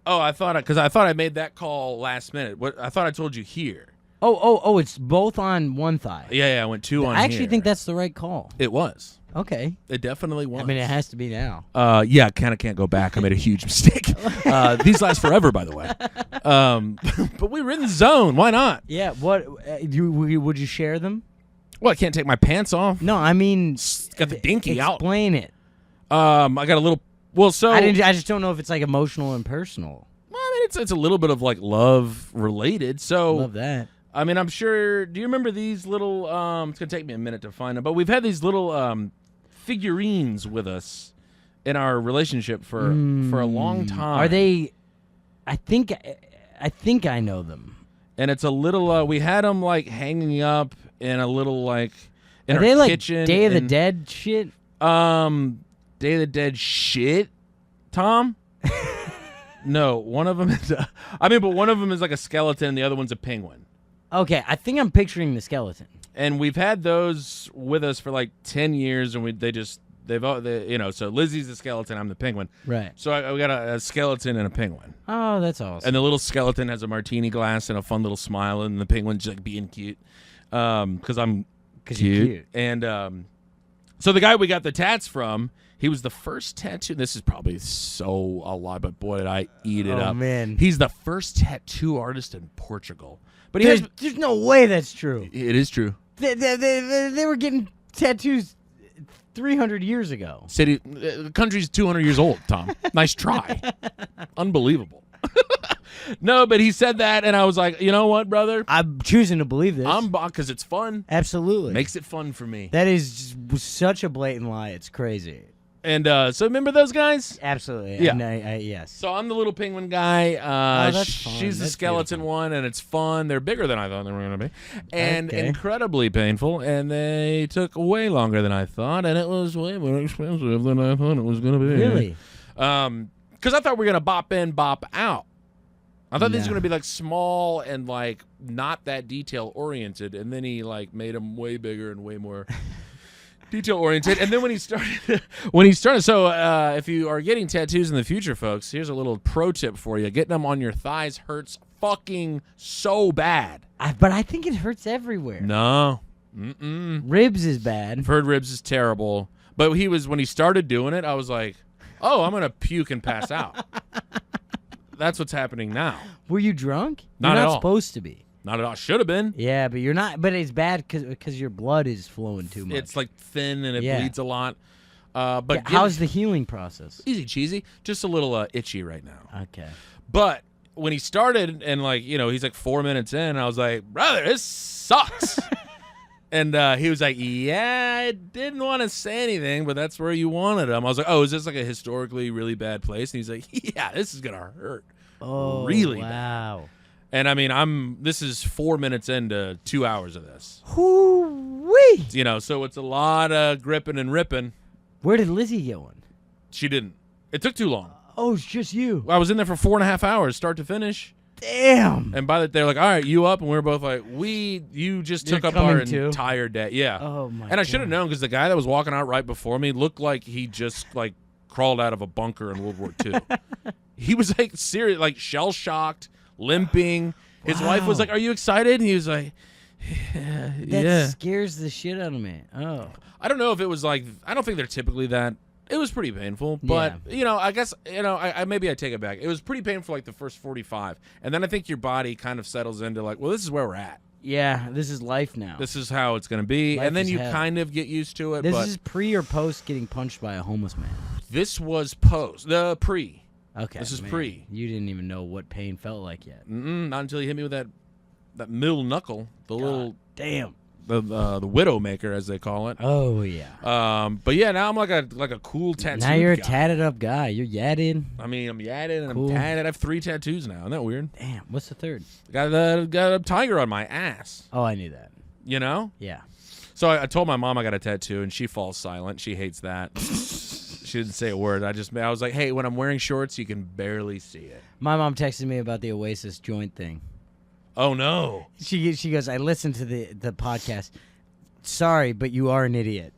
Oh, I thought I made that call last minute. What I thought I told you here. Oh, it's both on one thigh. Yeah, I went 2 on. I actually here. think that's the right call. It was. Okay. It definitely was. I mean, it has to be now. Yeah, kind of can't go back. I made a huge mistake. These last forever, by the way. But we were in the zone. Why not? Yeah. What? Would you share them? Well, I can't take my pants off. No, I mean, Got the dinky out. Explain it. I got a little. Well, so I just don't know if it's like emotional and personal. Well, I mean, it's a little bit of like love related. So Love that. I mean, I'm sure. Do you remember these little? It's gonna take me a minute to find them, but we've had these little figurines with us in our relationship for a long time. Are they? I think I know them. And it's a little. We had them like hanging up in a little like in Are our they like kitchen. Day of the Dead shit? Day of the Dead shit, Tom. No, one of them is. But one of them is like a skeleton, and the other one's a penguin. Okay, I think I'm picturing the skeleton. And we've had those with us for like 10 years, and so Lizzie's the skeleton, I'm the penguin. Right. So we got a skeleton and a penguin. Oh, that's awesome. And the little skeleton has a martini glass and a fun little smile, and the penguin's just like being cute. Because I'm cute. you're cute. And so the guy we got the tats from, he was the first tattoo. This is probably so a lot, but boy, did I eat it up. Oh, man. He's the first tattoo artist in Portugal. But There's no way that's true. it is true. They were getting tattoos 300 years ago. The country's 200 years old, Tom. Nice try. Unbelievable. No, but he said that, and I was like, you know what, brother? I'm choosing to believe this. Because it's fun. Absolutely. Makes it fun for me. That is just such a blatant lie. It's crazy. And so remember those guys? Absolutely. Yeah. And yes. So I'm the little penguin guy. That's fun. She's the That's skeleton beautiful. one, and it's fun. They're bigger than I thought they were going to be. And Okay. incredibly painful, and they took way longer than I thought, and it was way more expensive than I thought it was going to be. Really? Because I thought we were going to bop in, bop out. I thought these were No. going to be like small and like not that detail oriented, and then he like made them way bigger and way more detail oriented. And then when he started, so if you are getting tattoos in the future, folks, here's a little pro tip for you: getting them on your thighs hurts fucking so bad. But I think it hurts everywhere. No, Ribs is bad. I've heard ribs is terrible, but when he started doing it, I was like, oh, I'm gonna puke and pass out. That's what's happening now. Were you drunk? Not You're at not all. supposed to be. Not at all. Should have been. Yeah, but you're not. But it's bad because your blood is flowing too much. It's like thin and it Yeah. bleeds a lot. But Yeah, how's the healing process? easy cheesy? Just a little itchy right now. Okay. But when he started and he's like 4 minutes in, I was like, brother, this sucks. And he was like, yeah, I didn't want to say anything, but that's where you wanted him. I was like, oh, is this like a historically really bad place? And he's like, yeah, this is gonna hurt. Oh, really bad. wow. And I mean, this is 4 minutes into 2 hours of this. Hoo-wee! You know, so it's a lot of gripping and ripping. Where did Lizzie get one? She didn't. It took too long. Oh, it's just you. I was in there for 4.5 hours, start to finish. Damn. And by the they're like, all right, you up? And we were both like, you just You're took up our coming too? entire day. Yeah. Oh, my And I should have God. known because the guy that was walking out right before me looked like he just like crawled out of a bunker in World War II. He was like serious, like shell shocked, limping. His wife was Wow. like, "Are you excited?" And he was like, That "Yeah." scares the shit out of me. Oh. I don't know if it was like. I don't think they're typically that. It was pretty painful, but you know, I guess I maybe I take it back. It was pretty painful like the first 45, and then I think your body kind of settles into like, well, this is where we're at. Yeah, this is life now. This is how it's going to be, Life and then is you hell. kind of get used to it. This but is pre or post getting punched by a homeless man? this was the pre. Okay. This is man. pre. You didn't even know what pain felt like yet. Not until you hit me with that middle knuckle, the little Damn. the widowmaker as they call it. Oh yeah. But yeah, now I'm like a cool tattoo. Now you're a guy. tatted up guy. You're yadded. I mean, I'm yadded and Cool. I'm tatted. I have 3 tattoos now. Isn't that weird? Damn. What's the third? Got a tiger on my ass. Oh, I knew that. You know. Yeah. So I told my mom I got a tattoo, and she falls silent. She hates that. She didn't say a word. I was like, hey, when I'm wearing shorts, you can barely see it. My mom texted me about the Oasis joint thing. Oh no. She goes, I listened to the podcast. Sorry, but you are an idiot.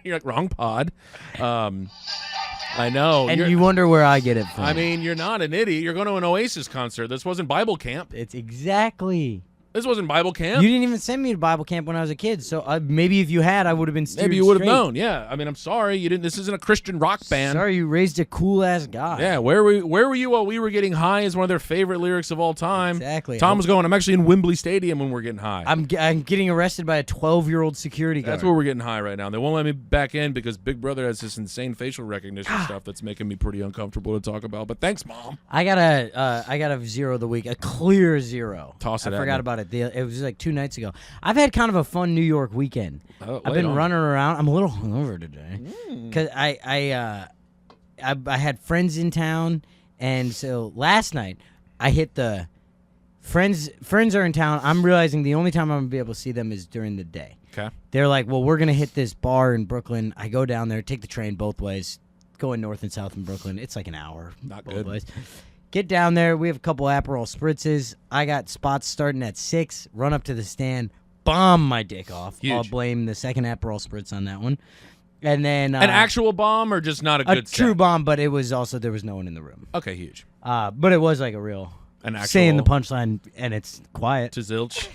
You're like wrong pod. I know. And You're- you wonder where I get it from. I mean, you're not an idiot. You're going to an Oasis concert. This wasn't Bible camp. it's exactly. This wasn't Bible camp. You didn't even send me to Bible camp when I was a kid, so maybe if you had, I would have been steered Maybe you would have straight. known. Yeah. I mean, I'm sorry. You didn't. This isn't a Christian rock band. Sorry, you raised a cool ass guy. Yeah. Where were you while we were getting high is one of their favorite lyrics of all time. Exactly. Tom was going, I'm actually in Wembley Stadium when we're getting high. I'm getting arrested by a 12-year-old security guard. That's where we're getting high right now. They won't let me back in because Big Brother has this insane facial recognition stuff that's making me pretty uncomfortable to talk about. But thanks, Mom. I got a 0 of the week, a clear 0. Toss it I at forgot me. about it. It was like 2 nights ago. I've had kind of a fun New York weekend. Oh, I've lay it been on. running around. I'm a little hungover today because I had friends in town, and so last night I hit the friends. Friends are in town. I'm realizing the only time I'm gonna be able to see them is during the day. Okay. They're like, well, we're gonna hit this bar in Brooklyn. I go down there, take the train both ways, going north and south in Brooklyn. It's like an hour. Not both good. ways. Get down there. We have a couple Aperol spritzes. I got spots starting at 6. Run up to the stand, bomb my dick off. Huge. I'll blame the second Aperol spritz on that one. And then An actual bomb or just not a a good true set? bomb, but it was also there was no one in the room. Okay, huge. But it was like a real An actual saying the punchline, and it's quiet. to zilch.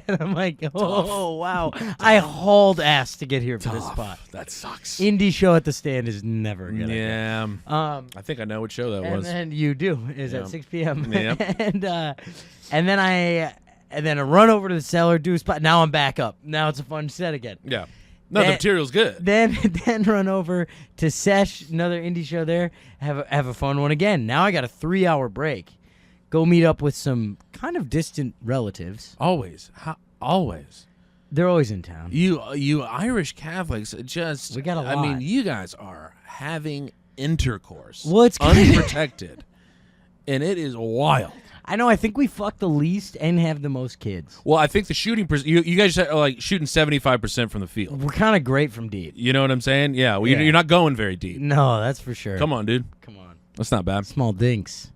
And I'm like, oh wow, I hauled ass to get here for this spot. That sucks. Indie show at the stand is never good. Yeah. I I think I know what show that and was. then you do is Yep. at 6 p.m. Yep. and then I run over to the cellar, do a spot. Now I'm back up. Now it's a fun set again. Yeah. No, the Then- material's good. Then run over to Sesh, another indie show there. Have a fun one again. Now I got a 3-hour break. Go meet up with some kind of distant relatives. Always. Always. They're always in town. You Irish Catholics just. We got a I mean, lot. you guys are having intercourse. Well, it's unprotected, and it is wild. I know. I think we fuck the least and have the most kids. Well, I think the shooting. You guys are like shooting 75% from the field. We're kind of great from deep. You know what I'm saying? Yeah. Well, Yeah. You're not going very deep. No, that's for sure. Come on, dude. Come on. That's not bad. Small dinks.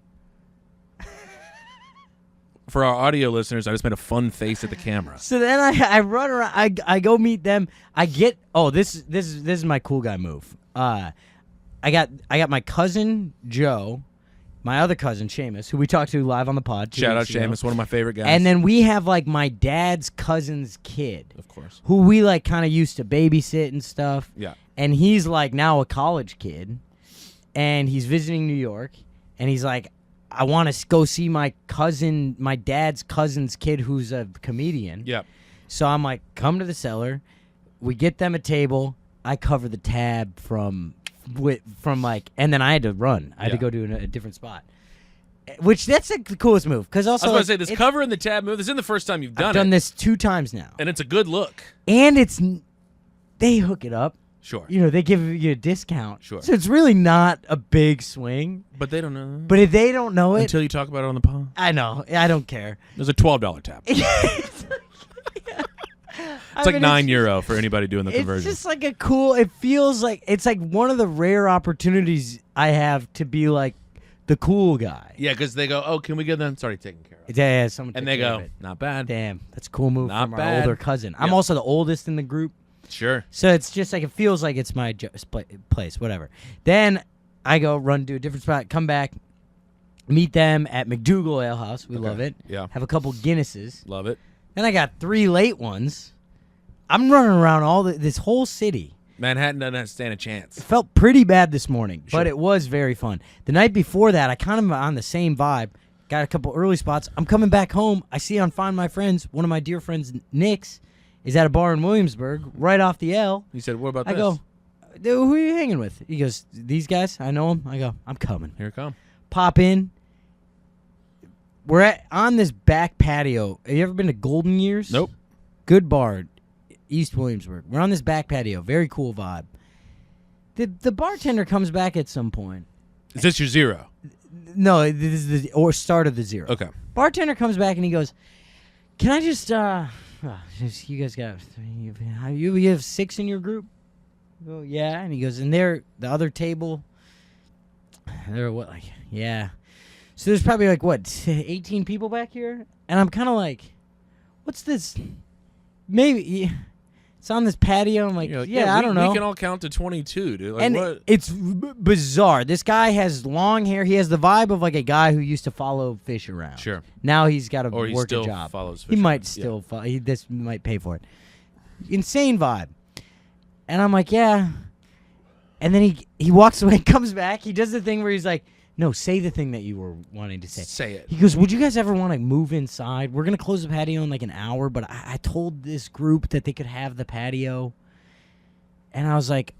For our audio listeners, I just made a fun face at the camera. So then I run around. I go meet them. I get. Oh, this is my cool guy move. I got my cousin Joe, my other cousin Seamus, who we talked to live on the pod. 2 Shout out weeks ago. Seamus, one of my favorite guys. And then we have like my dad's cousin's kid, of course. who we like kind of used to babysit and stuff. Yeah. And he's like now a college kid, and he's visiting New York, and he's like, I want to go see my dad's cousin's kid who's a comedian. Yeah. So I'm like, come to the cellar. We get them a table. I cover the tab from like, and then I had to run. I had to Yeah. go to a different spot. Which that's like the coolest move because I also was going to say, like, this it's- cover and the tab move, this isn't the first time you've done I've done it. this 2 times now, And it's a good look. and they hook it up. Sure. they give you a discount. Sure. So it's really not a big swing. But they don't know. But if they don't know it, Until you talk about it on the pod. I know. I don't care. There's a $12 tab. It's like €9 for anybody doing the conversion. It's just like a cool. It feels like it's like one of the rare opportunities I have to be like the cool guy. Yeah, because they go, "Oh, can we get them?" It's already taken care of. Yeah, someone. And took they care of go, it. "Not bad." Damn, that's a cool move Not from our bad. older cousin. I'm Yep. also the oldest in the group. Sure. So it's just like it feels like it's my place, whatever. Then I go run to a different spot, come back, meet them at McDougal Ale House. We love it. Yeah. Have a couple Guinnesses. Love it. Then I got 3 late ones. I'm running around this whole city. Manhattan doesn't stand a chance. It felt pretty bad this morning, Sure. but it was very fun. The night before that, I kind of on the same vibe. Got a couple early spots. I'm coming back home. I see on Find My Friends, one of my dear friends, Nick's, is at a bar in Williamsburg, right off the L. He said, "What about I this?" go, "Dude, who are you hanging with?" He goes, "These guys, I know them." I go, "I'm coming." "Here it come." Pop in. We're on this back patio. Have you ever been to Golden Years? Nope. Good bar, East Williamsburg. We're on this back patio. Very cool vibe. The bartender comes back at some point. Is this your zero? No, this is the start of the zero. Okay. Bartender comes back and he goes, "Can I just you guys got you have 6 in your group?" I go, "Yeah." And he goes, "And they're the other table. They're what, like, yeah." So there's probably like 18 people back here, and I'm kind of like, "What's this?" Maybe it's on this patio. I'm like, You're like, I don't know. We can all count to 22, dude. Like, And what? it's bizarre. This guy has long hair. He has the vibe of like a guy who used to follow fish around. Sure. Now he's got to Or he work still a job. follows He fish might around. still this might pay for it. Insane vibe. And I'm like, yeah. And then he walks away, comes back. He does the thing where he's like, "No, say the thing that you were wanting to say." Say it. He goes, "Would you guys ever want to move inside? We're going to close the patio in like an hour, but I told this group that they could have the patio." And I was like,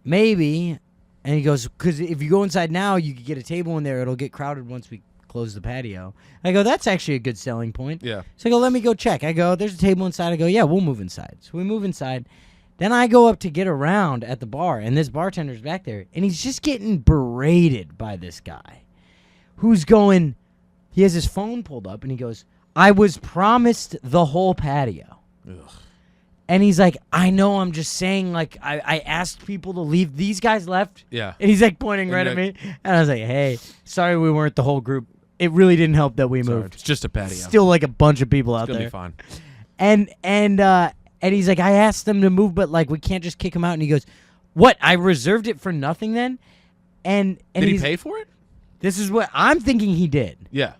maybe. And he goes, "Because if you go inside now, you could get a table in there. It'll get crowded once we close the patio." I go, "That's actually a good selling point." Yeah. So I go, "Let me go check." I go, "There's a table inside." I go, "Yeah, we'll move inside." So we move inside. Then I go up to get around at the bar, and this bartender's back there, and he's just getting berated by this guy who's going, he has his phone pulled up, and he goes, "I was promised the whole patio." Ugh. And he's like, "I know, I'm just saying, like, I asked people to leave. These guys left." Yeah. And he's like pointing right at you're me. And I was like, "Hey, sorry we weren't the whole group. It really didn't help that we Sorry, moved. It's just a patio. Still like a bunch of people out it's gonna there." be fine. And he's like, "I asked them to move, but like we can't just kick them out." And he goes, "What? I reserved it for nothing then?" And Did he he's, pay for it? this is what I'm thinking he did. Yeah.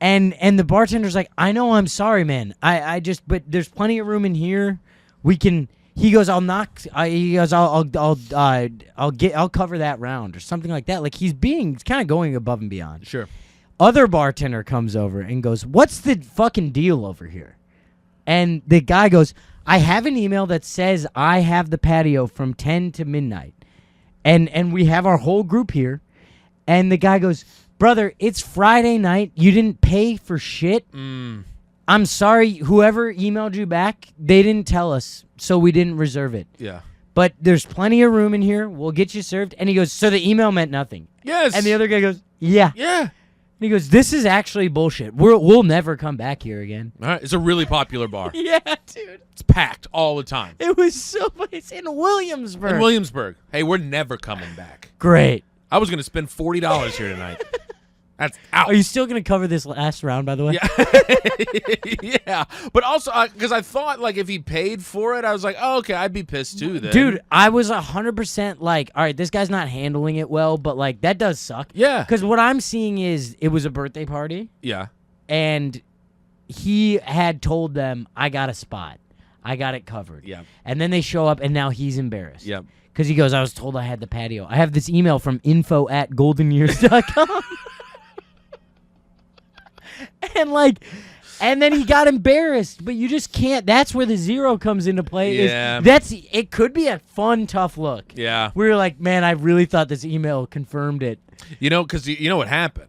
And the bartender's like, "I know, I'm sorry, man. I just, but there's plenty of room in here. We can." He goes, "I'll knock." He goes, I'll cover that round," or something like that. Like he's kind of going above and beyond. Sure. Other bartender comes over and goes, "What's the fucking deal over here?" And the guy goes, "I have an email that says I have the patio from 10 to midnight. And we have our whole group here." And the guy goes, "Brother, it's Friday night. You didn't pay for shit. I'm sorry. Whoever emailed you back, they didn't tell us, so we didn't reserve it. Yeah. But there's plenty of room in here. We'll get you served." And he goes, "So the email meant nothing." Yes. And the other guy goes, "Yeah." Yeah. And he goes, "This is actually bullshit. We'll never come back here again." All right. It's a really popular bar. Yeah, dude. It's packed all the time. It was so funny. It's in Williamsburg. In Williamsburg. Hey, we're never coming back. Great. I was gonna spend $40 here tonight. That's out. Are you still going to cover this last round, by the way? Yeah. Yeah. But also, because I thought, like, if he paid for it, I was like, oh, okay, I'd be pissed too then. Dude, I was 100% like, all right, this guy's not handling it well, but, like, that does suck. Yeah. Because what I'm seeing is it was a birthday party, Yeah. and he had told them, "I got a spot. I got it covered." Yeah. And then they show up, and now he's embarrassed. Yeah. Because he goes, "I was told I had the patio. I have this email from info@goldenyears.com." And then he got embarrassed, but you just can't. That's where the zero comes into play. Yeah. It could be a fun, tough look. Yeah. We were like, "Man, I really thought this email confirmed it." You know, because you know what happened?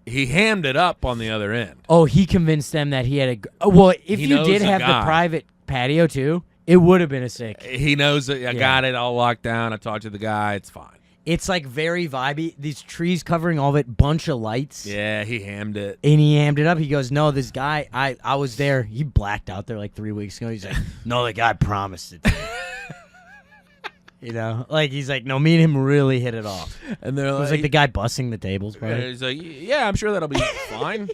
He hammed it up on the other end. Oh, he convinced them that he had well, if He you knows did a have guy. the private patio too, It would have been a sick. He knows that I got it all locked down. I talked to the guy. It's fine. It's like very vibey. These trees covering all of it, bunch of lights. Yeah, he hammed it. And he hammed it up. He goes, no, this guy, I was there. He blacked out there like 3 weeks ago. He's like, no, the guy promised it to me. You know? Like, he's like, no, me and him really hit it off. And they're It like, was like the guy bussing the tables, bro. and he's like, yeah, I'm sure that'll be fine.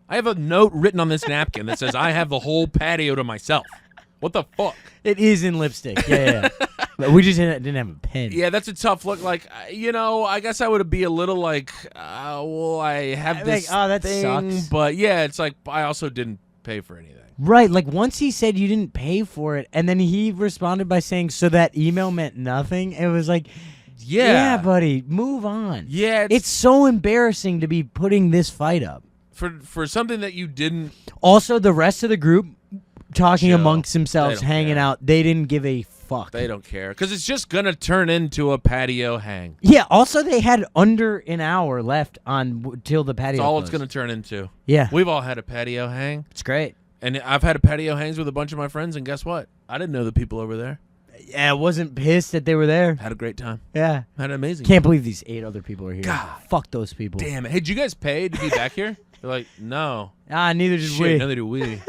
I have a note written on this napkin that says I have the whole patio to myself. What the fuck? It is in lipstick. Yeah. But we just didn't have a pen. Yeah, that's a tough look. Like, I guess I would be a little like, well, I have this that thing, sucks. but yeah, it's like I also didn't pay for anything. Right, like once he said you didn't pay for it, and then he responded by saying, so that email meant nothing. It was like, yeah, buddy, move on. Yeah, It's so embarrassing to be putting this fight up. for something that you didn't. Also, the rest of the group talking Chill. amongst They themselves, don't hanging care. out, they didn't give a fuck. They don't care because it's just gonna turn into a patio hang. Yeah, also they had under an hour left till the patio That's all closed. it's gonna turn into. Yeah, We've all had a patio hang, it's great. and I've had a patio hangs with a bunch of my friends, and guess what? I didn't know the people over there. Yeah, I wasn't pissed that they were there. Had a great time. Yeah. Had an amazing. Can't believe these 8 other people are here. God. Fuck those people. Damn it! Hey, did you guys pay to be back here? They're like, no. Neither did Shit, we. neither do we.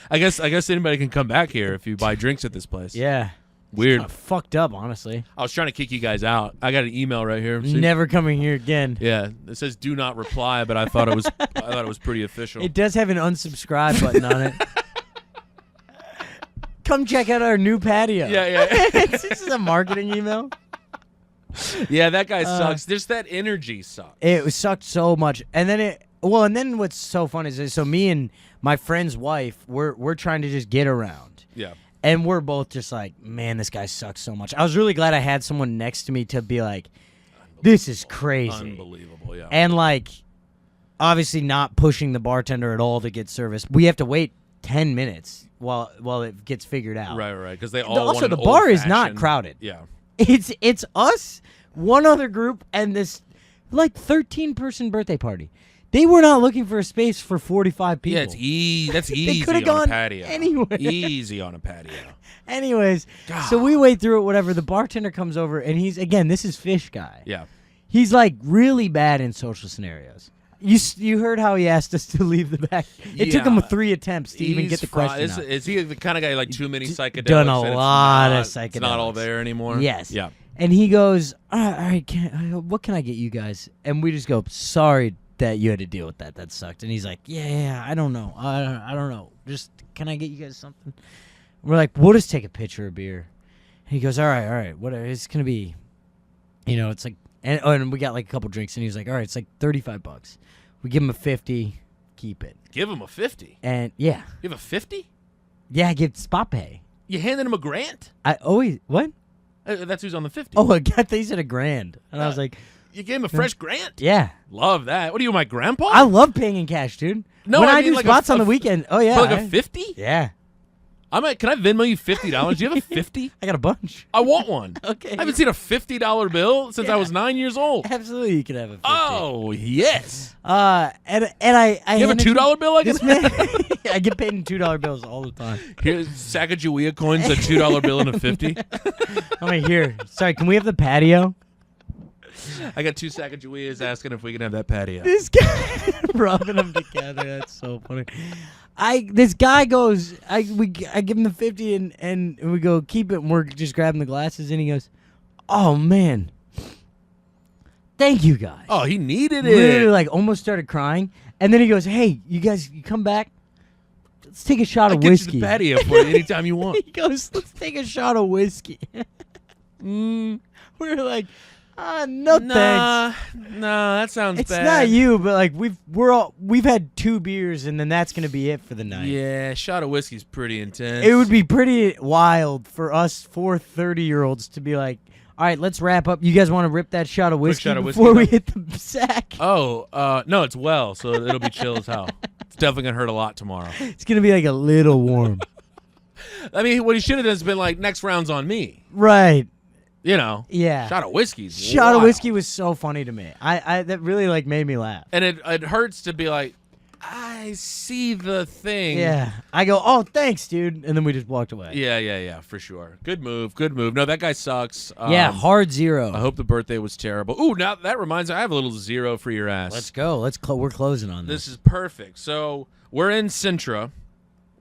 I guess anybody can come back here if you buy drinks at this place. Yeah. Weird. It's fucked up, honestly. I was trying to kick you guys out. I got an email right here. See? Never coming here again. Yeah, it says do not reply, but I thought it was pretty official. It does have an unsubscribe button on it. Come check out our new patio. Yeah. This is a marketing email. Yeah, that guy sucks. There's that energy sucks. It sucked so much. And then what's so fun is so me and my friend's wife, we're trying to just get around. Yeah. And we're both just like, man, this guy sucks so much. I was really glad I had someone next to me to be like, this is crazy. Unbelievable, yeah. And like, obviously not pushing the bartender at all to get service. We have to wait 10 minutes while it gets figured out. Right, because they all Also, want the an bar is not old-fashioned- crowded. Yeah. It's us, one other group, and this like 13-person birthday party. They were not looking for a space for 45 people. Yeah, that's easy could've on gone a patio. anywhere. Easy on a patio. Anyways, so we wait through it, whatever. The bartender comes over, and this is Fish Guy. Yeah. He's like really bad in social scenarios. You heard how he asked us to leave the back. It took him Yeah. 3 attempts to even get the question out. Is he the kind of guy like too many psychedelics? Done a and it's lot of not- It's not all psychedelics. there anymore? Yes. Yeah. And he goes, all right, what can I get you guys? And we just go, sorry that you had to deal with that. That sucked. And he's like, yeah, I don't know. I don't know. Just, can I get you guys something? We're like, we'll just take a pitcher of beer. And he goes, all right, whatever. It's going to be, it's like, and we got like a couple drinks. And he was like, all right, it's like $35. We give him a 50, keep it. Give him a 50. And yeah. You have a 50? Yeah, I get spot pay. You handed him a grant? I always, what? That's who's on the 50. Oh, I got these at $1,000. And I was like, You gave him a fresh grant? yeah. Love that. What are you, my grandpa? I love paying in cash, dude. No, when I I, mean do like spots a- on the a- weekend, oh yeah, For like a 50? yeah, Can I Venmo you $50? Do you have a 50? I got a bunch. I want one. Okay, I haven't seen a $50 bill since I Yeah. was 9 years old. Absolutely, you can have a 50. Oh, yes. And I You have a handed $2 bill I can This man, I get paid in $2 bills all the time. Here's Sacagawea coins, a $2 bill and a 50. I'm like, here. Sorry, can we have the patio? I got 2 Sacagaweas asking if we can have that patio. This guy rubbing them together. That's so funny. This guy goes. I give him the 50 and we go keep it. And we're just grabbing the glasses and he goes, oh man, thank you guys. Oh, he needed Literally it. like almost started crying. And then he goes, hey, you guys, you come back. Let's take a shot I'll of get whiskey. you the patio for you anytime you want. He goes, let's take a shot of whiskey. We're like, no thanks. Nah, that sounds It's bad. not you, but like we've had 2 beers and then that's gonna be it for the night. Yeah, shot of whiskey's pretty intense. It would be pretty wild for us 4 30-year-olds to be like, all right, let's wrap up. You guys want to rip that shot of whiskey shot of before whiskey, we hit the sack? Oh, no, it's well, so it'll be chill as hell. It's definitely gonna hurt a lot tomorrow. It's gonna be like a little warm. I mean, what he should have done is been like, next round's on me. Right. You know. Yeah. Shot of whiskey's Shot of wild. whiskey was so funny to me. I that really like made me laugh. And it hurts to be like, I see the thing. Yeah. I go, oh, thanks, dude. And then we just walked away. Yeah, for sure. Good move. No, that guy sucks. Yeah, hard 0. I hope the birthday was terrible. Ooh, now that reminds me, I have a little 0 for your ass. Let's go. We're closing on this. This is perfect. So we're in Sintra.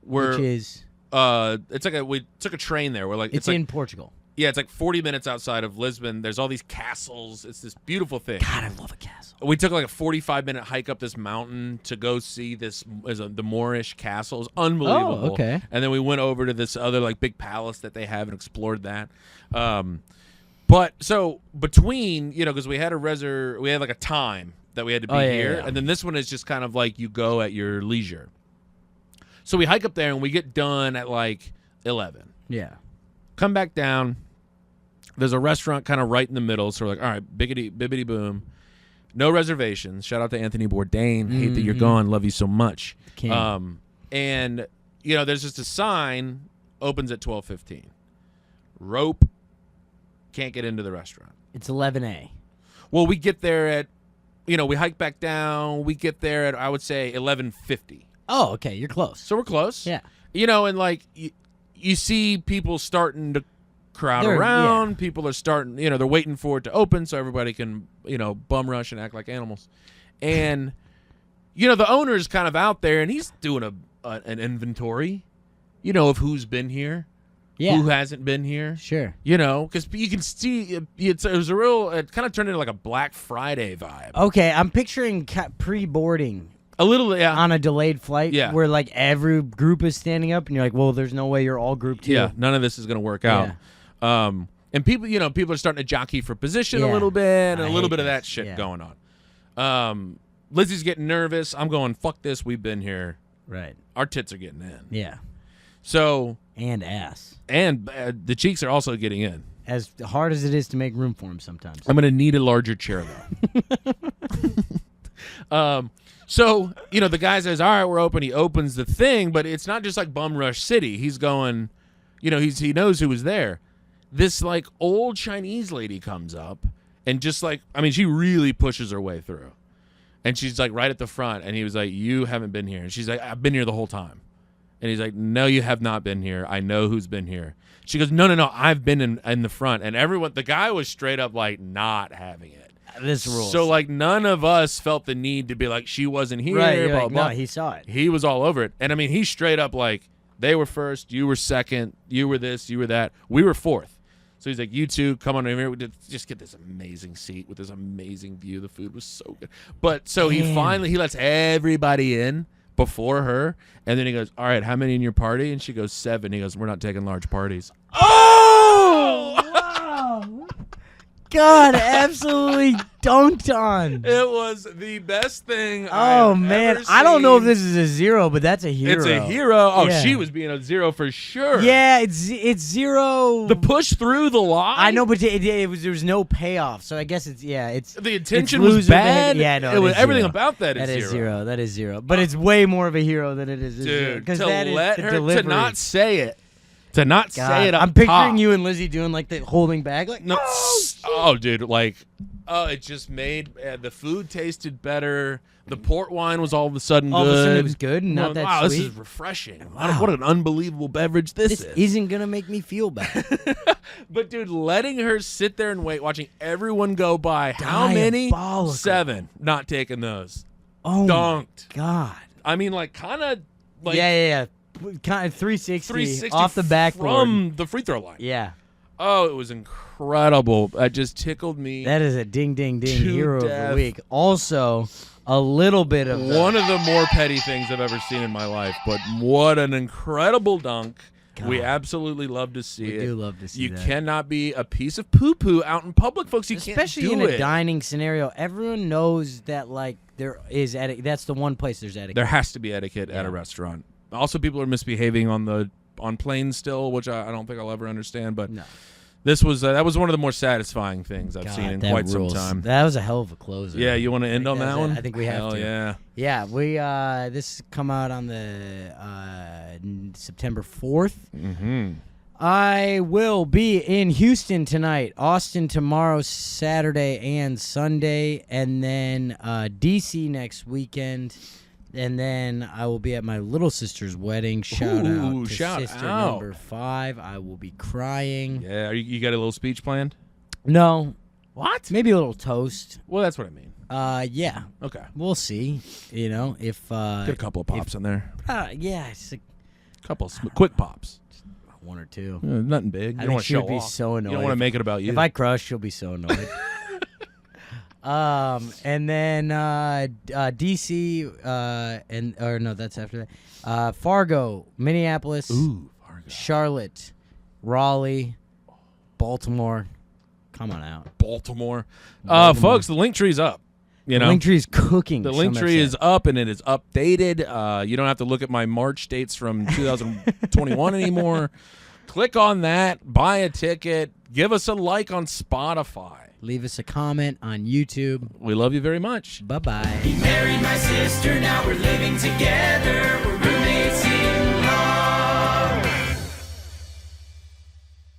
Which is... it's like we took a train there. We're like It's in Portugal. Yeah, it's like 40 minutes outside of Lisbon. There's all these castles. It's this beautiful thing. God, I love a castle. We took like a 45-minute hike up this mountain to go see the Moorish castle. It was unbelievable. Oh, okay. And then we went over to this other like big palace that they have and explored that. But so between, because we had like a time that we had to be here, yeah. and then this one is just kind of like you go at your leisure. So we hike up there and we get done at like 11. Yeah. Come back down. There's a restaurant kind of right in the middle. So we're like, all right, bibbity boom. No reservations. Shout out to Anthony Bourdain. Hate that you're gone. Love you so much. And, there's just a sign, opens at 12:15. Rope, can't get into the restaurant. It's 11A. Well, we get there at, we hike back down. We get there at, I would say, 11:50. Oh, okay. You're close. So we're close. Yeah. And like, you see people starting to crowd around. Yeah. People are starting, they're waiting for it to open so everybody can, bum rush and act like animals. And, the owner's kind of out there and he's doing an inventory, of who's been here, Yeah. who hasn't been here. Sure. Because you can see it kind of turned into like a Black Friday vibe. Okay, I'm picturing pre-boarding. A little, yeah. On a delayed flight, Yeah. where like every group is standing up, and you're like, "Well, there's no way you're all grouped here." Yeah, none of this is going to work out. And people, people are starting to jockey for position a Yeah. little bit, and I a little hate bit of this. that shit Yeah. going on. Lizzie's getting nervous. I'm going, fuck this. We've been here. Right. Our tits are getting in. Yeah. So, And ass. and the cheeks are also getting in. As hard as it is to make room for him sometimes. I'm going to need a larger chair, though. So, the guy says, all right, we're open. He opens the thing, but it's not just like Bum Rush City. He's going, he knows who was there. This, like, old Chinese lady comes up and just, like, she really pushes her way through. And she's, like, right at the front. And he was like, you haven't been here. And she's like, I've been here the whole time. And he's like, no, you have not been here. I know who's been here. She goes, no, I've been in the front. And the guy was straight up, like, not having it. This rules. So, like, none of us felt the need to be like, she wasn't here. Right, you're blah, like, blah. no, he saw it. He was all over it. And, he's straight up like, they were first, you were second, you were this, you were that. We were fourth. So he's like, you two, come on over here. We did just get this amazing seat with this amazing view. The food was so good. But so he lets everybody in before her. And then he goes, all right, how many in your party? And she goes, 7. He goes, we're not taking large parties. Oh! Wow! God, absolutely dunked on. It was the best thing. Oh man, I don't know if this is a 0, but that's a hero. It's a hero. Oh, Yeah. she was being a 0 for sure. Yeah, it's 0. The push through the line. I know, but there was no payoff, so I guess it's The intention it's was loser bad. behavior. Yeah, no, it was is everything 0. about that is That is 0. That is 0. But it's way more of a hero than it is a 0. Dude, Because to that is let the her delivery. to not say it. To not say it up I'm picturing top. you and Lizzie doing like the holding back, like No, oh, dude, like, it just made the food tasted better. The port wine was all of a sudden all good. of a sudden it was good and not that wow, sweet. this is refreshing. Wow. What an unbelievable beverage this is. Isn't gonna make me feel bad. But dude, letting her sit there and wait, watching everyone go by. How many? Diabolical. 7. Not taking those. Oh Dunked. my God. Like kind of like Yeah. Kind of 360, 360 off the backboard. from the free throw line. Yeah. Oh, it was incredible. It just tickled me. That is a ding ding ding To hero of death. the week. Also, a little bit of One of the more petty things I've ever seen in my life, but what an incredible dunk. God. We absolutely love to see it. We do love to see You that. cannot be a piece of poo-poo out in public, folks. You Especially can't in do a it. dining scenario. Everyone knows that like there is that's the one place there's etiquette. There has to be etiquette at a restaurant. Also, people are misbehaving on planes still, which I don't think I'll ever understand. But No. this was that was one of the more satisfying things I've seen in that quite rules. some time. That was a hell of a closer. Yeah, you want to end on that's that it. one? I think we have Hell to. yeah. Yeah, we this come out on the September 4th. Mm-hmm. I will be in Houston tonight, Austin tomorrow, Saturday and Sunday, and then DC next weekend. And then I will be at my little sister's wedding. Shout out to shout sister out. number 5. I will be crying. Yeah, you got a little speech planned? No, What? maybe a little toast. Well, that's what I mean. Yeah, Okay. we'll see. You know, if Get a couple of pops in there. yeah, it's like Couple of quick pops. 1 or 2. Nothing big. You I don't think want to she show would be off. so annoyed. You don't want to make it about you. If I crush, she'll be so annoyed. And then DC or no, that's after that. Fargo, Minneapolis, Ooh, Fargo. Charlotte, Raleigh, Baltimore. Come on out. Baltimore. Baltimore. Folks, the link tree's up. You know, The Linktree's cooking. the some link have tree said. is up and it is updated. You don't have to look at my March dates from 2021 anymore. Click on that, buy a ticket, give us a like on Spotify. Leave us a comment on YouTube. We love you very much. Bye-bye. He married my sister, now we're living together. We're